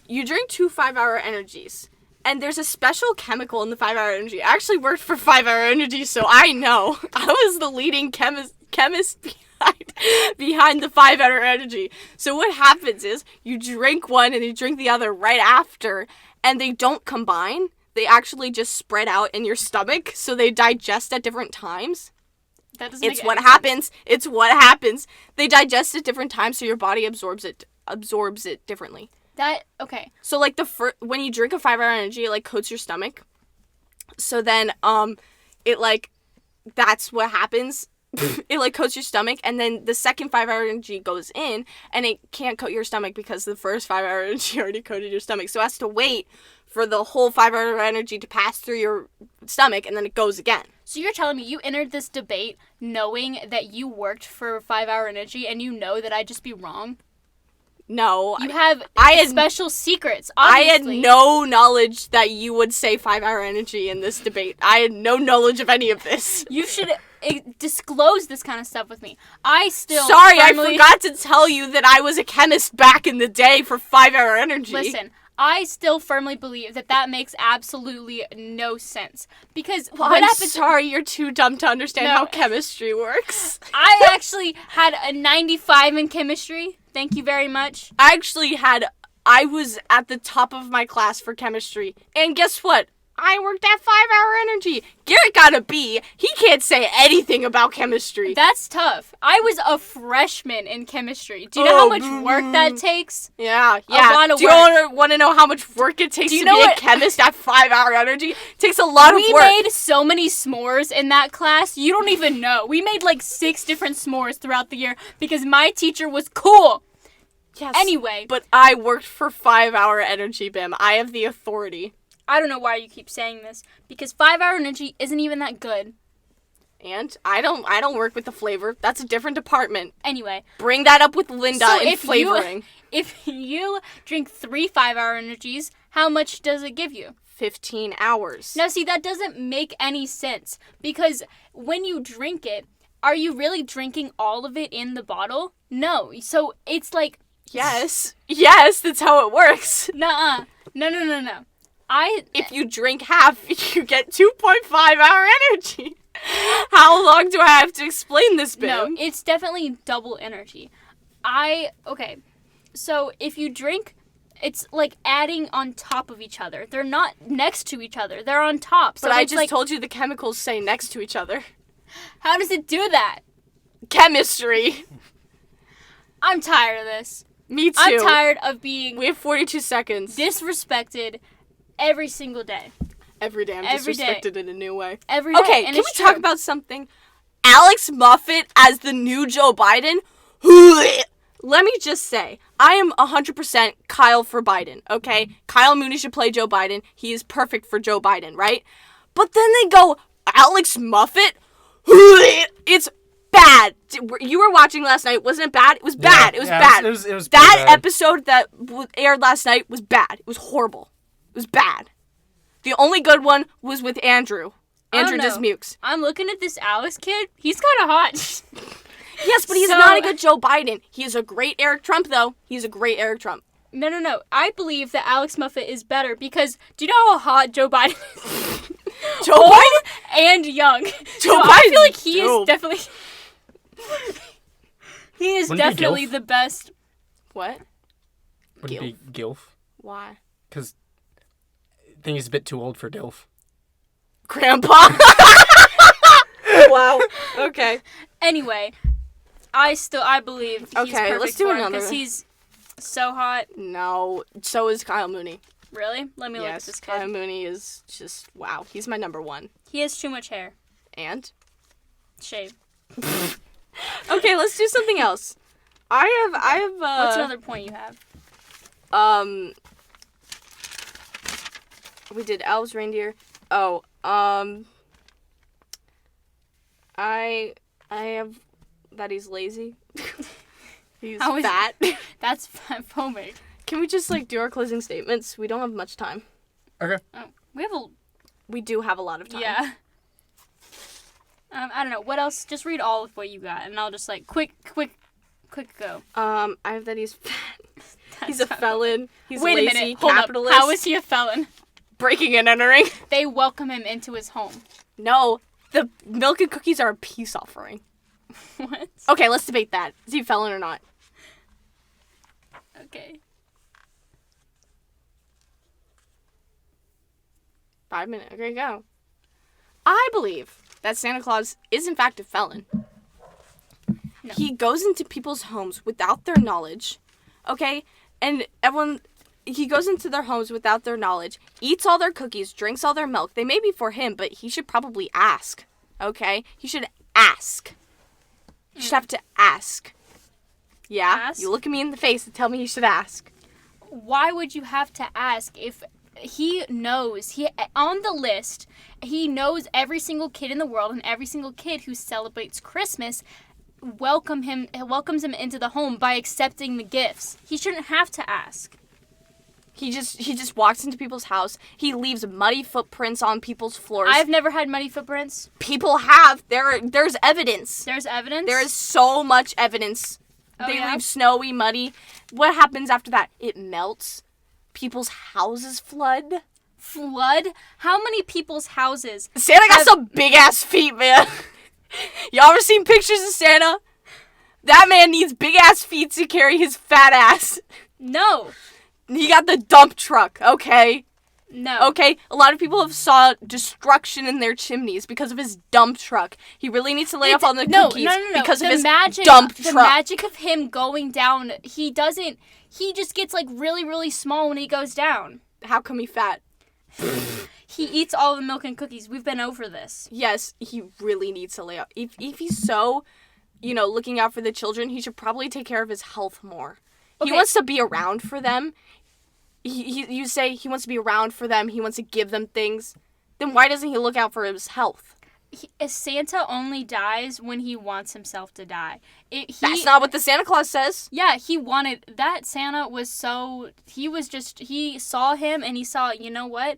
You drink 2 5-hour energies, and there's a special chemical in the 5-hour energy. I actually worked for 5-hour energy, so I know. I was the leading chemist behind the 5-hour energy. So what happens is you drink one and you drink the other right after, and they don't combine. They actually just spread out in your stomach, so they digest at different times. That doesn't make It's what any sense. happens. It's what happens. They digest at different times, so your body absorbs it differently. Okay. So like when you drink a 5-hour energy, it like coats your stomach. So then it like that's what happens. It like coats your stomach, and then the second 5-hour energy goes in, and it can't coat your stomach because the first 5-hour energy already coated your stomach. So it has to wait for the whole 5-hour energy to pass through your stomach, and then it goes again. So you're telling me you entered this debate knowing that you worked for 5-hour energy, and you know that I'd just be wrong? No. You have special secrets, obviously. I had no knowledge that you would say 5-hour energy in this debate. I had no knowledge of any of this. You should disclose this kind of stuff with me. I forgot to tell you that I was a chemist back in the day for 5-hour energy. Listen, I still firmly believe that makes absolutely no sense. Because sorry, you're too dumb to understand how chemistry works. I actually had a 95 in chemistry. Thank you very much. I was at the top of my class for chemistry. And guess what? I worked at 5-hour energy. Garrett got a B. He can't say anything about chemistry. That's tough. I was a freshman in chemistry. Do you know how much work that takes? Yeah. A lot of work. Do you want to know how much work it takes to be a chemist at 5-hour energy? It takes a lot of work. We made so many s'mores in that class, you don't even know. We made like 6 different s'mores throughout the year because my teacher was cool. Yes. Anyway. But I worked for 5-hour energy, Bim. I have the authority. I don't know why you keep saying this, because 5-hour energy isn't even that good. And I don't work with the flavor. That's a different department. Anyway. Bring that up with Linda in flavoring. If you drink 3 5-hour energies, how much does it give you? 15 hours. Now, see, that doesn't make any sense, because when you drink it, are you really drinking all of it in the bottle? No. So it's like... Yes, that's how it works. Nuh-uh. No. If you drink half, you get 2.5-hour energy. How long do I have to explain this, Bim? No, it's definitely double energy. Okay, so if you drink, it's like adding on top of each other. They're not next to each other. They're on top. So but I just told you the chemicals say next to each other. How does it do that? Chemistry. I'm tired of this. Me too. I'm tired of being... We have 42 seconds. Disrespected every single day. Every day I'm disrespected in a new way. Every day. Okay, and can we talk about something? Alex Moffat as the new Joe Biden? let me just say, I am 100% Kyle for Biden, okay? Kyle Mooney should play Joe Biden. He is perfect for Joe Biden, right? But then they go, Alex Muffet? It's bad. You were watching last night. Wasn't it bad? It was bad. It was bad. It was that bad. episode that aired last night was bad. It was horrible. It was bad. The only good one was with Andrew. Andrew Dismukes. I'm looking at this Alex kid. He's kind of hot. Yes, but he's not a good Joe Biden. He is a great Eric Trump, though. He's a great Eric Trump. No. I believe that Alex Muffet is better because do you know how hot Joe Biden is? Joe Biden? And young. Joe Biden. I feel like he is definitely... he is definitely the best. What? Would it be Gilf? Why? Because I think he's a bit too old for Dilf. Grandpa. Wow. Okay. Anyway, I believe he's perfect let's do for him another. because he's so hot. No, so is Kyle Mooney. Really? Let me look at this kid. Kyle Mooney is just wow. He's my number one. He has too much hair. And? Shave. Okay, let's do something else. I have. What's another point you have? We did elves, reindeer. Oh, I have that he's lazy. He's fat. That's phobic. Can we just do our closing statements? We don't have much time. Okay. Oh, we do have a lot of time. Yeah. I don't know. What else? Just read all of what you got, and I'll just quick go. I have that he's fat. He's a felon. He's Wait lazy, a minute. Hold capitalist. up. How is he a felon? Breaking and entering. They welcome him into his home. No, the milk and cookies are a peace offering. What? Okay, let's debate that. Is he a felon or not? Okay. 5 minutes. Okay, go. I believe that Santa Claus is in fact a felon. No. He goes into people's homes without their knowledge, okay? And he goes into their homes without their knowledge, eats all their cookies, drinks all their milk. They may be for him, but he should probably ask, okay? He should ask. You should have to ask. Yeah? Ask? You look at me in the face and tell me you should ask. Why would you have to ask if he knows, on the list, he knows every single kid in the world and every single kid who celebrates Christmas welcomes him into the home by accepting the gifts. He shouldn't have to ask. He just walks into people's house. He leaves muddy footprints on people's floors. I've never had muddy footprints. People have. There's evidence. There's evidence? There is so much evidence. They leave snowy, muddy. What happens after that? It melts. People's houses flood. Flood? How many people's houses? Santa got some big ass feet, man. Y'all ever seen pictures of Santa? That man needs big ass feet to carry his fat ass. No. He got the dump truck, okay? No. Okay, a lot of people have saw destruction in their chimneys because of his dump truck. He really needs to lay off on the cookies because of his dump truck. The magic of him going down, he just gets really, really small when he goes down. How come he fat? He eats all the milk and cookies. We've been over this. Yes, he really needs to lay off. If he's so, looking out for the children, he should probably take care of his health more. Okay. He wants to be around for them. You say he wants to be around for them, he wants to give them things, then why doesn't he look out for his health? Santa only dies when he wants himself to die. That's not what the Santa Claus says. Yeah, that Santa was he saw him and he saw, you know what?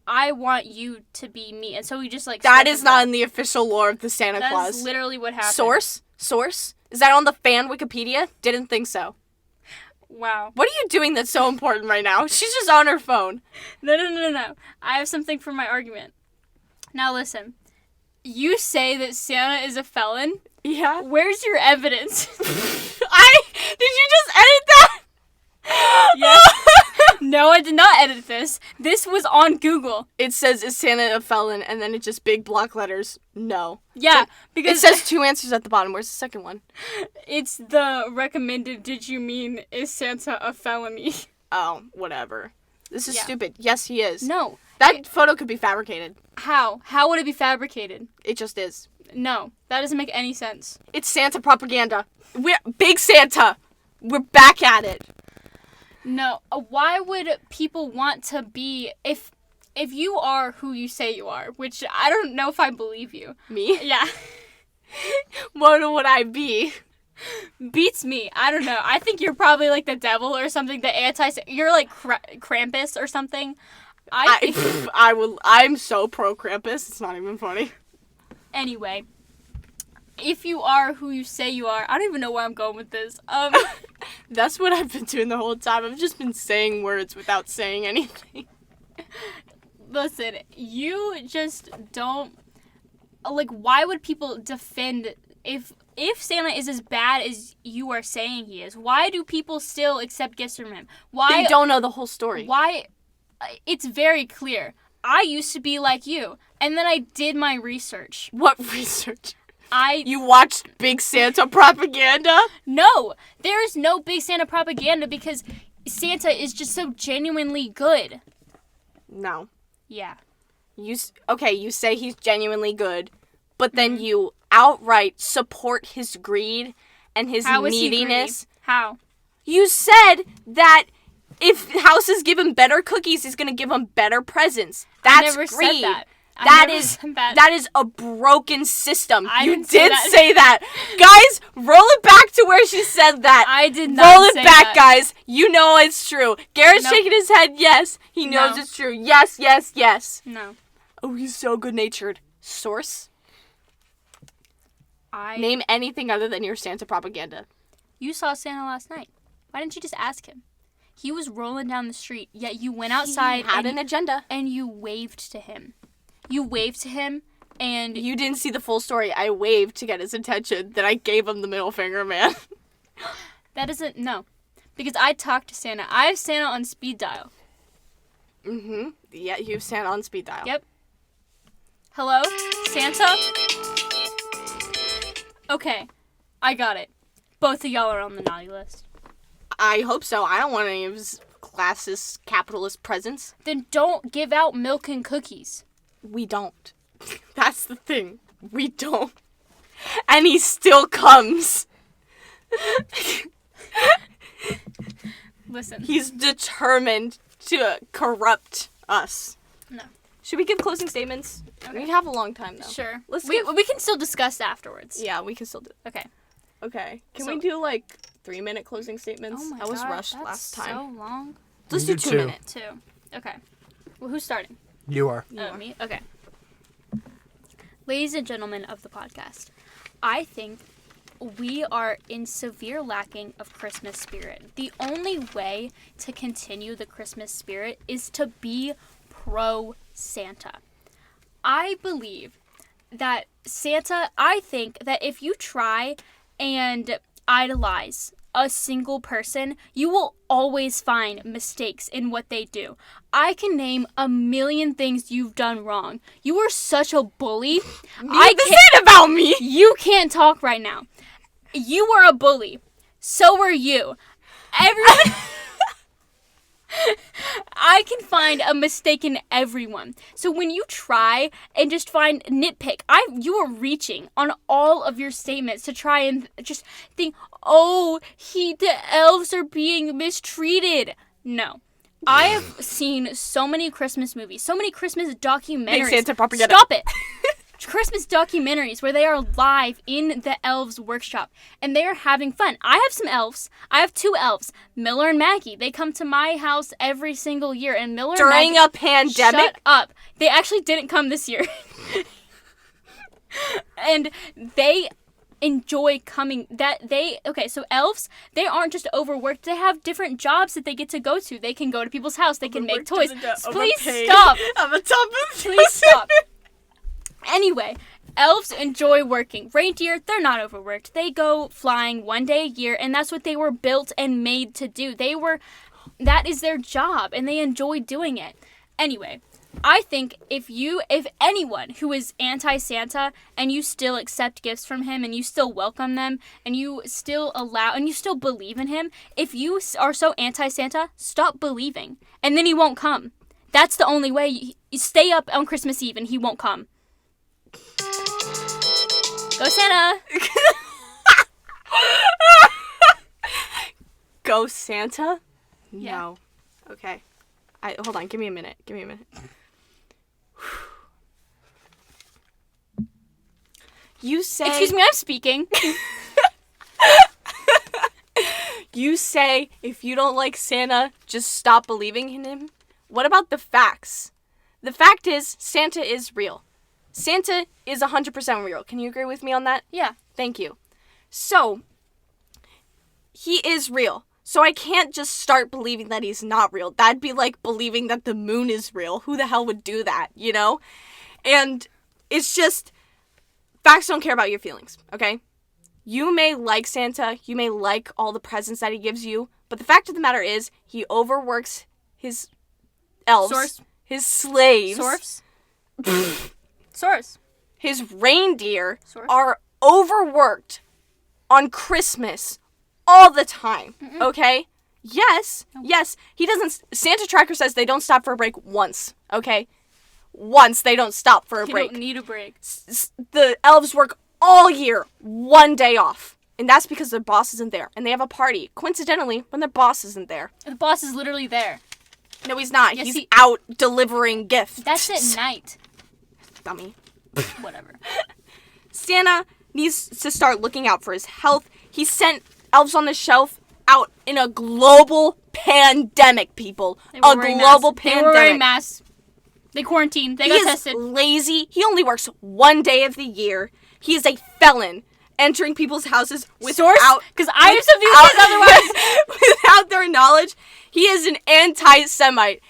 I want you to be me. And so he just that is not in the official lore of the Santa Claus. That is literally what happened. Source? Is that on the fan Wikipedia? Didn't think so. Wow. What are you doing that's so important right now? She's just on her phone. No. I have something for my argument. Now listen. You say that Santa is a felon? Yeah. Where's your evidence? Did you just edit that? Yes. No, I did not edit this. This was on Google. It says, is Santa a felon? And then it's just big block letters. No. Yeah, because... It says 2 answers at the bottom. Where's the second one? It's the recommended, did you mean, is Santa a felony? Oh, whatever. This is stupid. Yes, he is. No. That photo could be fabricated. How? How would it be fabricated? It just is. No, that doesn't make any sense. It's Santa propaganda. We're Big Santa. We're back at it. No, why would people want to be if you are who you say you are, which I don't know if I believe you. Me? Yeah. What would I be? Beats me. I don't know. I think you're probably like the devil or something. You're like Krampus or something. I'm so pro Krampus. It's not even funny. Anyway, if you are who you say you are, I don't even know where I'm going with this. That's what I've been doing the whole time. I've just been saying words without saying anything. Listen, you just don't like. Why would people defend if Santa is as bad as you are saying he is? Why do people still accept gifts from him? Why They don't know the whole story. Why? It's very clear. I used to be like you, and then I did my research. What research? You You watched Big Santa propaganda? No, there is no Big Santa propaganda because Santa is just so genuinely good. No. Yeah. You say he's genuinely good, but then you outright support his greed and his How is he neediness. greedy? How? You said that if houses give him better cookies, he's gonna give him better presents. That's I never greed. said that. That is a broken system. You didn't say did that. say that. Guys, roll it back to where she said that. I did not Roll it say back, that. guys. You know it's true. Garrett's Nope. shaking his head. Yes, he knows No. it's true. Yes, yes, yes. No. Oh, he's so good-natured. Source? I Name anything other than your Santa propaganda. You saw Santa last night. Why didn't you just ask him? He was rolling down the street, yet you went outside He had an agenda. and you waved to him. You waved to him, and You didn't see the full story. I waved to get his attention. Then I gave him the middle finger, man. that isn't no, because I talked to Santa. I have Santa on speed dial. Mm-hmm. Yeah, you have Santa on speed dial. Yep. Hello, Santa. Okay, I got it. Both of y'all are on the naughty list. I hope so. I don't want any of his classist capitalist presents. Then don't give out milk and cookies. We don't. That's the thing. We don't. And he still comes. Listen. He's determined to corrupt us. No. Should we give closing statements? Okay. We have a long time, though. Sure. Let's we can still discuss afterwards. Yeah, we can still do Okay. Okay. Can So- we do, 3-minute closing statements? Oh my I was God, rushed that's last time. so long. Let's You do do 2 two. minutes. 2. Okay. Well, who's starting? You are. Me? Okay. Ladies and gentlemen of the podcast, I think we are in severe lacking of Christmas spirit. The only way to continue the Christmas spirit is to be pro Santa. I believe that I think that if you try and idolize a single person, you will always find mistakes in what they do. I can name a million things you've done wrong. You are such a bully. Say it about me! You can't talk right now. You are a bully. So are you. Everyone. I can find a mistake in everyone. So when you try and just find nitpick, you are reaching on all of your statements to try and just think, oh, the elves are being mistreated. No. I have seen so many Christmas movies, so many Christmas documentaries. Big Santa propaganda. Stop it. Christmas documentaries where they are live in the elves' workshop and they are having fun. I have some elves. I have 2 elves, Miller and Maggie. They come to my house every single year, and Miller During and Maggie, a pandemic? Shut up. They actually didn't come this year. And they enjoy coming. So elves, they aren't just overworked. They have different jobs that they get to go to. They can go to people's house. They can make toys. Please stop. I'm a top of Please stop. Anyway, elves enjoy working. Reindeer, they're not overworked. They go flying one day a year, and that's what they were built and made to do. That is their job, and they enjoy doing it. Anyway, I think if anyone who is anti-Santa and you still accept gifts from him and you still welcome them and you still believe in him, if you are so anti-Santa, stop believing, and then he won't come. That's the only way. You stay up on Christmas Eve and he won't come. Go Santa! Go Santa? Yeah. No. Okay. Hold on. Give me a minute. You say... Excuse me, I'm speaking. You say if you don't like Santa, just stop believing in him. What about the facts? The fact is, Santa is real. Santa is 100% real. Can you agree with me on that? Yeah. Thank you. So, he is real. So I can't just start believing that he's not real. That'd be like believing that the moon is real. Who the hell would do that, you know? And it's just, facts don't care about your feelings, okay? You may like Santa, you may like all the presents that he gives you, but the fact of the matter is, he overworks his elves, Source. his slaves, Source. his reindeer Source. are overworked on Christmas all the time, okay? Yes, he doesn't, Santa Tracker says they don't stop for a break once, okay? Once they don't stop for a You break. don't need a break. The elves work all year, one day off. And that's because their boss isn't there. And they have a party, coincidentally, when their boss isn't there. The boss is literally there. No, he's not. Yes, He's out delivering gifts. That's at night. Dummy. Whatever. Santa needs to start looking out for his health. He sent elves on the shelf out in a global pandemic, people. They were A wearing global masks. They were wearing pandemic. masks. They quarantined. They He got is tested. lazy. He only works one day of the year. He is a felon, entering people's houses without... Because I used to do this otherwise. without their knowledge. He is an anti-Semite.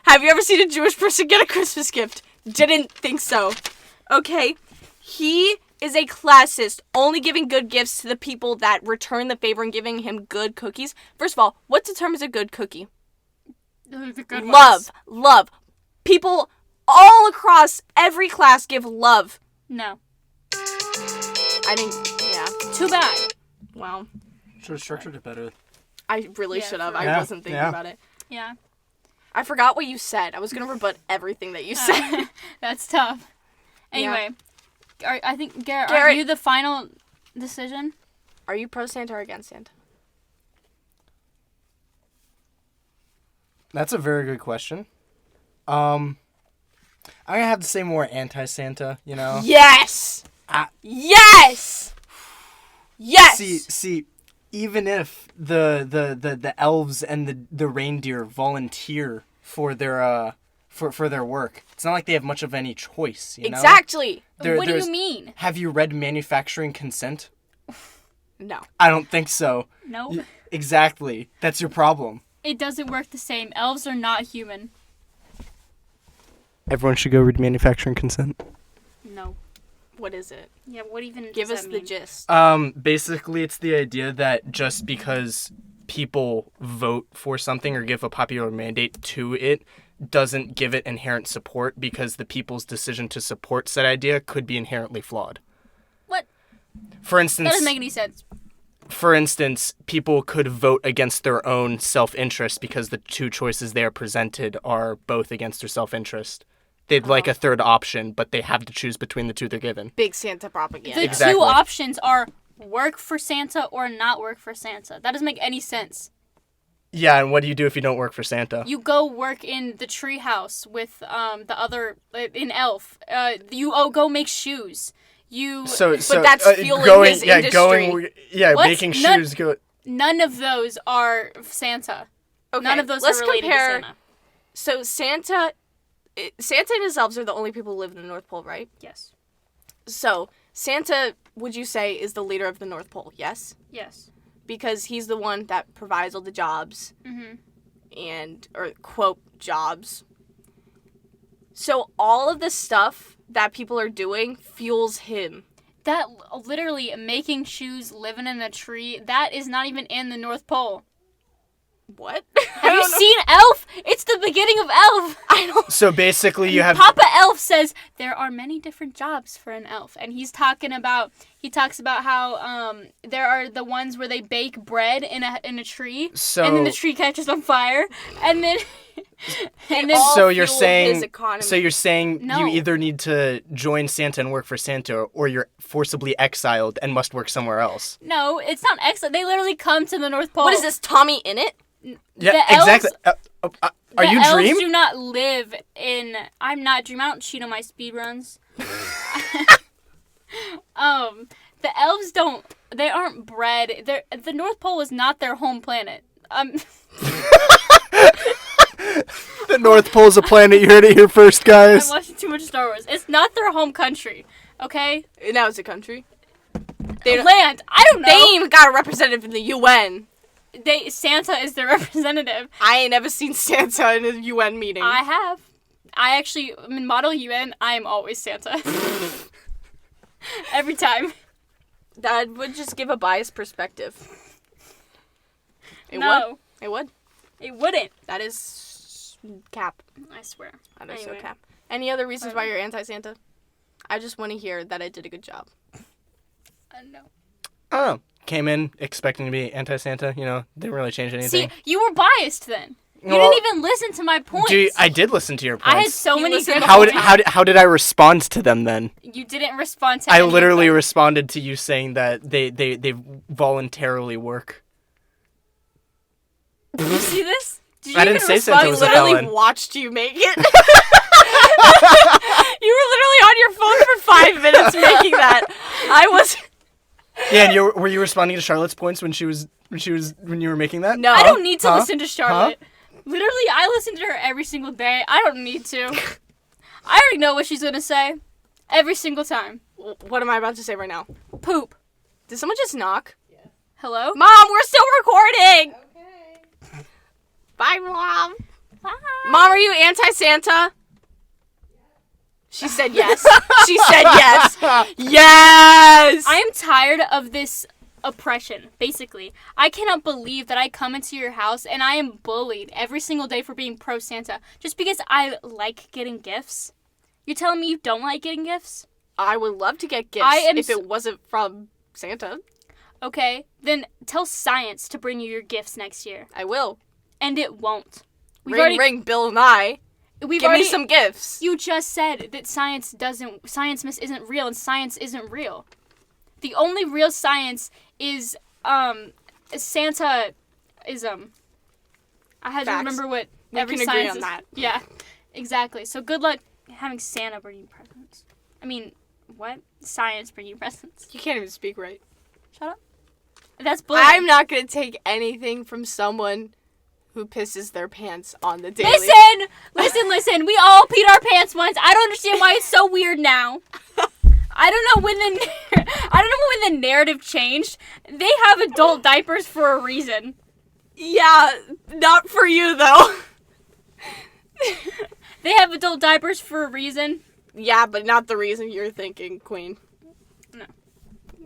Have you ever seen a Jewish person get a Christmas gift? Didn't think so. Okay? He is a classist, only giving good gifts to the people that return the favor and giving him good cookies. First of all, what determines a good cookie? The good Love. People all across every class give love. No. I think, yeah. Too bad. Wow. Should have structured it better. I really Yeah, should have. for I real. wasn't thinking Yeah. about it. Yeah. I forgot what you said. I was going to rebut everything that you said. That's tough. Anyway, I think, Garrett, are Garrett- you the final decision? Are you pro Santa or against Santa? That's a very good question. I'm gonna have to say more anti-Santa, you know? Yes! Ah. Yes! Yes! See, even if the elves and the reindeer volunteer for their for their work, it's not like they have much of any choice, you know? Exactly. What do you mean? Have you read Manufacturing Consent? No. I don't think so. No. Exactly. That's your problem. It doesn't work the same. Elves are not human. Everyone should go read Manufacturing Consent. No. What is it? Yeah, what even Give does us that the mean? gist. Basically it's the idea that just because people vote for something or give a popular mandate to it doesn't give it inherent support, because the people's decision to support said idea could be inherently flawed. What? For instance, That doesn't make any sense. For instance, people could vote against their own self-interest because the two choices they are presented are both against their self-interest. They'd like a third option, but they have to choose between the two they're given. Big Santa propaganda. The Exactly. two options are work for Santa or not work for Santa. That doesn't make any sense. Yeah, and what do you do if you don't work for Santa? You go work in the treehouse with the other in Elf. You go make shoes. But that's fueling his industry. What? Making shoes go. None of those are Santa. Okay, None of those let's are related compare. to Santa. So Santa and his elves are the only people who live in the North Pole, right? Yes. So Santa, would you say, is the leader of the North Pole? Yes? Yes. Because he's the one that provides all the jobs. Mm-hmm. Or quote, jobs. So all of the stuff that people are doing fuels him. That literally making shoes, living in a tree, that is not even in the North Pole. What? Have you seen Elf? It's the beginning of Elf. I don't. So basically, you have. Papa Elf says there are many different jobs for an elf, and he's talking about He talks about how there are the ones where they bake bread in a tree, and then the tree catches on fire, and then so you're saying No. you either need to join Santa and work for Santa, or you're forcibly exiled and must work somewhere else. No, it's not excellent. They literally come to the North Pole. What is this, Tommy in it? Yeah, The elves- exactly. Are you elves Dream? do not live in. I'm not Dream. I don't cheat on my speed runs. The elves don't. They aren't bred. The North Pole is not their home planet. The North Pole's a planet. You heard it here first, guys. I'm watching too much Star Wars. It's not their home country. Okay. Now it's a country. Land. I don't know. They ain't even got a representative in the UN. Santa is their representative. I ain't never seen Santa in a UN meeting. I have. In Model UN, I am always Santa. Every time. That would just give a biased perspective. It No. would. It would. It wouldn't. That is cap. I swear. That is Anyway. so cap. Any other reasons why you're anti-Santa? I just want to hear that I did a good job. No. Oh, came in expecting to be anti-Santa. Didn't really change anything. See, you were biased then. You Well, didn't even listen to my points. I did listen to your points. I had so You many listened good to How points. how did I respond to them then? You didn't respond to I any of literally them. responded to you saying that they voluntarily work. Did you see this? Did you I didn't even say respond Santa I was to a it? literally felon. watched you make it. You were literally on your phone for 5 minutes making that. I was. Yeah, and were you responding to Charlotte's points when you were making that? No. I don't need to Huh? listen to Charlotte. Literally, I listen to her every single day. I don't need to. I already know what she's gonna say. Every single time. What am I about to say right now? Poop. Did someone just knock? Hello? Mom, we're still recording. Okay. Bye, Mom. Bye. Mom, are you anti-Santa? She said yes. She said yes. Yes. I am tired of this oppression, basically. I cannot believe that I come into your house and I am bullied every single day for being pro-Santa just because I like getting gifts. You're telling me you don't like getting gifts? I would love to get gifts if it wasn't from Santa. Okay, then tell science to bring you your gifts next year. I will. And it won't. Ring, Bill Nye. Give me some gifts. You just said that science isn't real and science isn't real. The only real science is Santa-ism. I had to Facts. remember what We every can science agree on is. that. Yeah, exactly. So good luck having Santa bring you presents. I mean, what? Science bring you presents. You can't even speak right. Shut up. That's bullying. I'm not going to take anything from someone who pisses their pants on the daily. Listen. We all peed our pants once. I don't understand why it's so weird now. I don't know when the narrative changed. They have adult diapers for a reason. Yeah, not for you, though. They have adult diapers for a reason. Yeah, but not the reason you're thinking, Queen. No.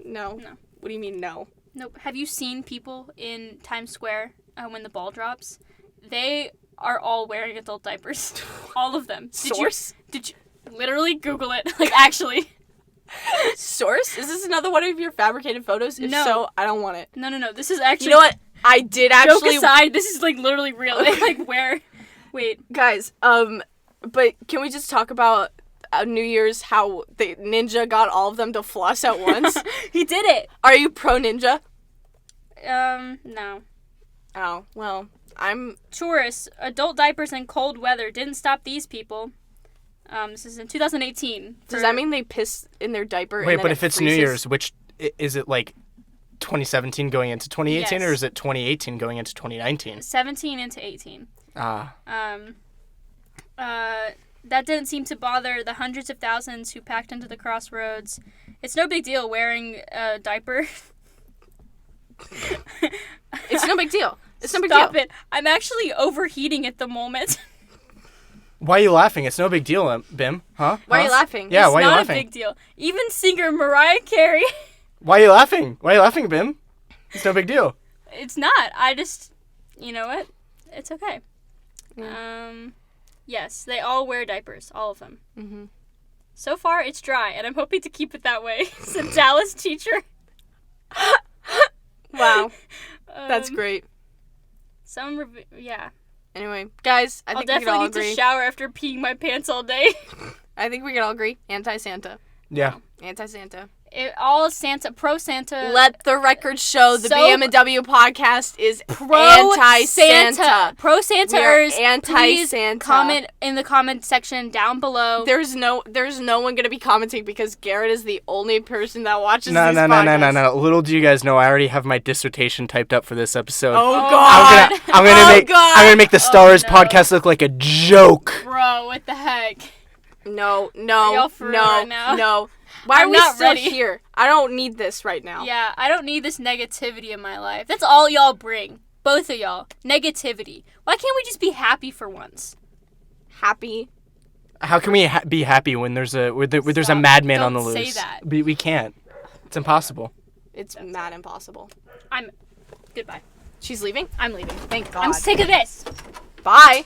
No? No. What do you mean, no? Nope. Have you seen people in Times Square when the ball drops? They are all wearing adult diapers. All of them. Source? Did you literally Google it? Like, actually. Source? Is this another one of your fabricated photos? If No. so, I don't want it. No. This is actually... You know what? I did actually... Joke aside, this is, like, literally real. They, like, wear... Wait. Guys, but can we just talk about New Year's, how the ninja got all of them to floss at once? He did it. Are you pro ninja? No. Oh, well, I'm... Tourists, adult diapers in cold weather didn't stop these people. This is in 2018. Does that mean they piss in their diaper? Wait, and then but it if it's freezes? New Year's, which is it, like 2017 going into 2018, or Yes. is it 2018 going into 2019? 17 into 18. Ah. That didn't seem to bother the hundreds of thousands who packed into the crossroads. It's no big deal wearing a diaper. It's no big deal. It's no big Stop deal. it. I'm actually overheating at the moment. Why are you laughing? It's no big deal, Bim. Huh? Why are Huh? you laughing? Yeah, It's why are you not laughing? a big deal. Even singer Mariah Carey. Why are you laughing? Why are you laughing, Bim? It's no big deal. It's not. I just, you know what? It's okay. Yeah. Yes, they all wear diapers. All of them. Mm-hmm. So far, it's dry, and I'm hoping to keep it that way. Said Dallas teacher. Wow. That's great. Yeah. Anyway, guys, I think we can all I'll definitely agree. need to shower after peeing my pants all day. I think we can all agree. Anti-Santa. Yeah. Anti-Santa. All Santa, pro Santa. Let the record show the So- BM&W podcast is Pro anti-Santa. Pro We are Santers. anti-Santa. Please comment in the comment section down below. There's no one gonna be commenting because Garrett is the only person that watches No. this podcast. No. Little do you guys know, I already have my dissertation typed up for this episode. Oh Oh, God! I'm gonna make the Star Wars no. podcast look like a joke. Bro, what the heck? No, y'all for real right now? no. Why I'm are we not still ready. here? I don't need this right now. Yeah, I don't need this negativity in my life. That's all y'all bring. Both of y'all. Negativity. Why can't we just be happy for once? Happy. How can we be happy when there's a Stop. madman on the Don't loose? say that. We can't. It's impossible. It's mad impossible. Goodbye. She's leaving? I'm leaving. Thank God. I'm sick of this. Bye.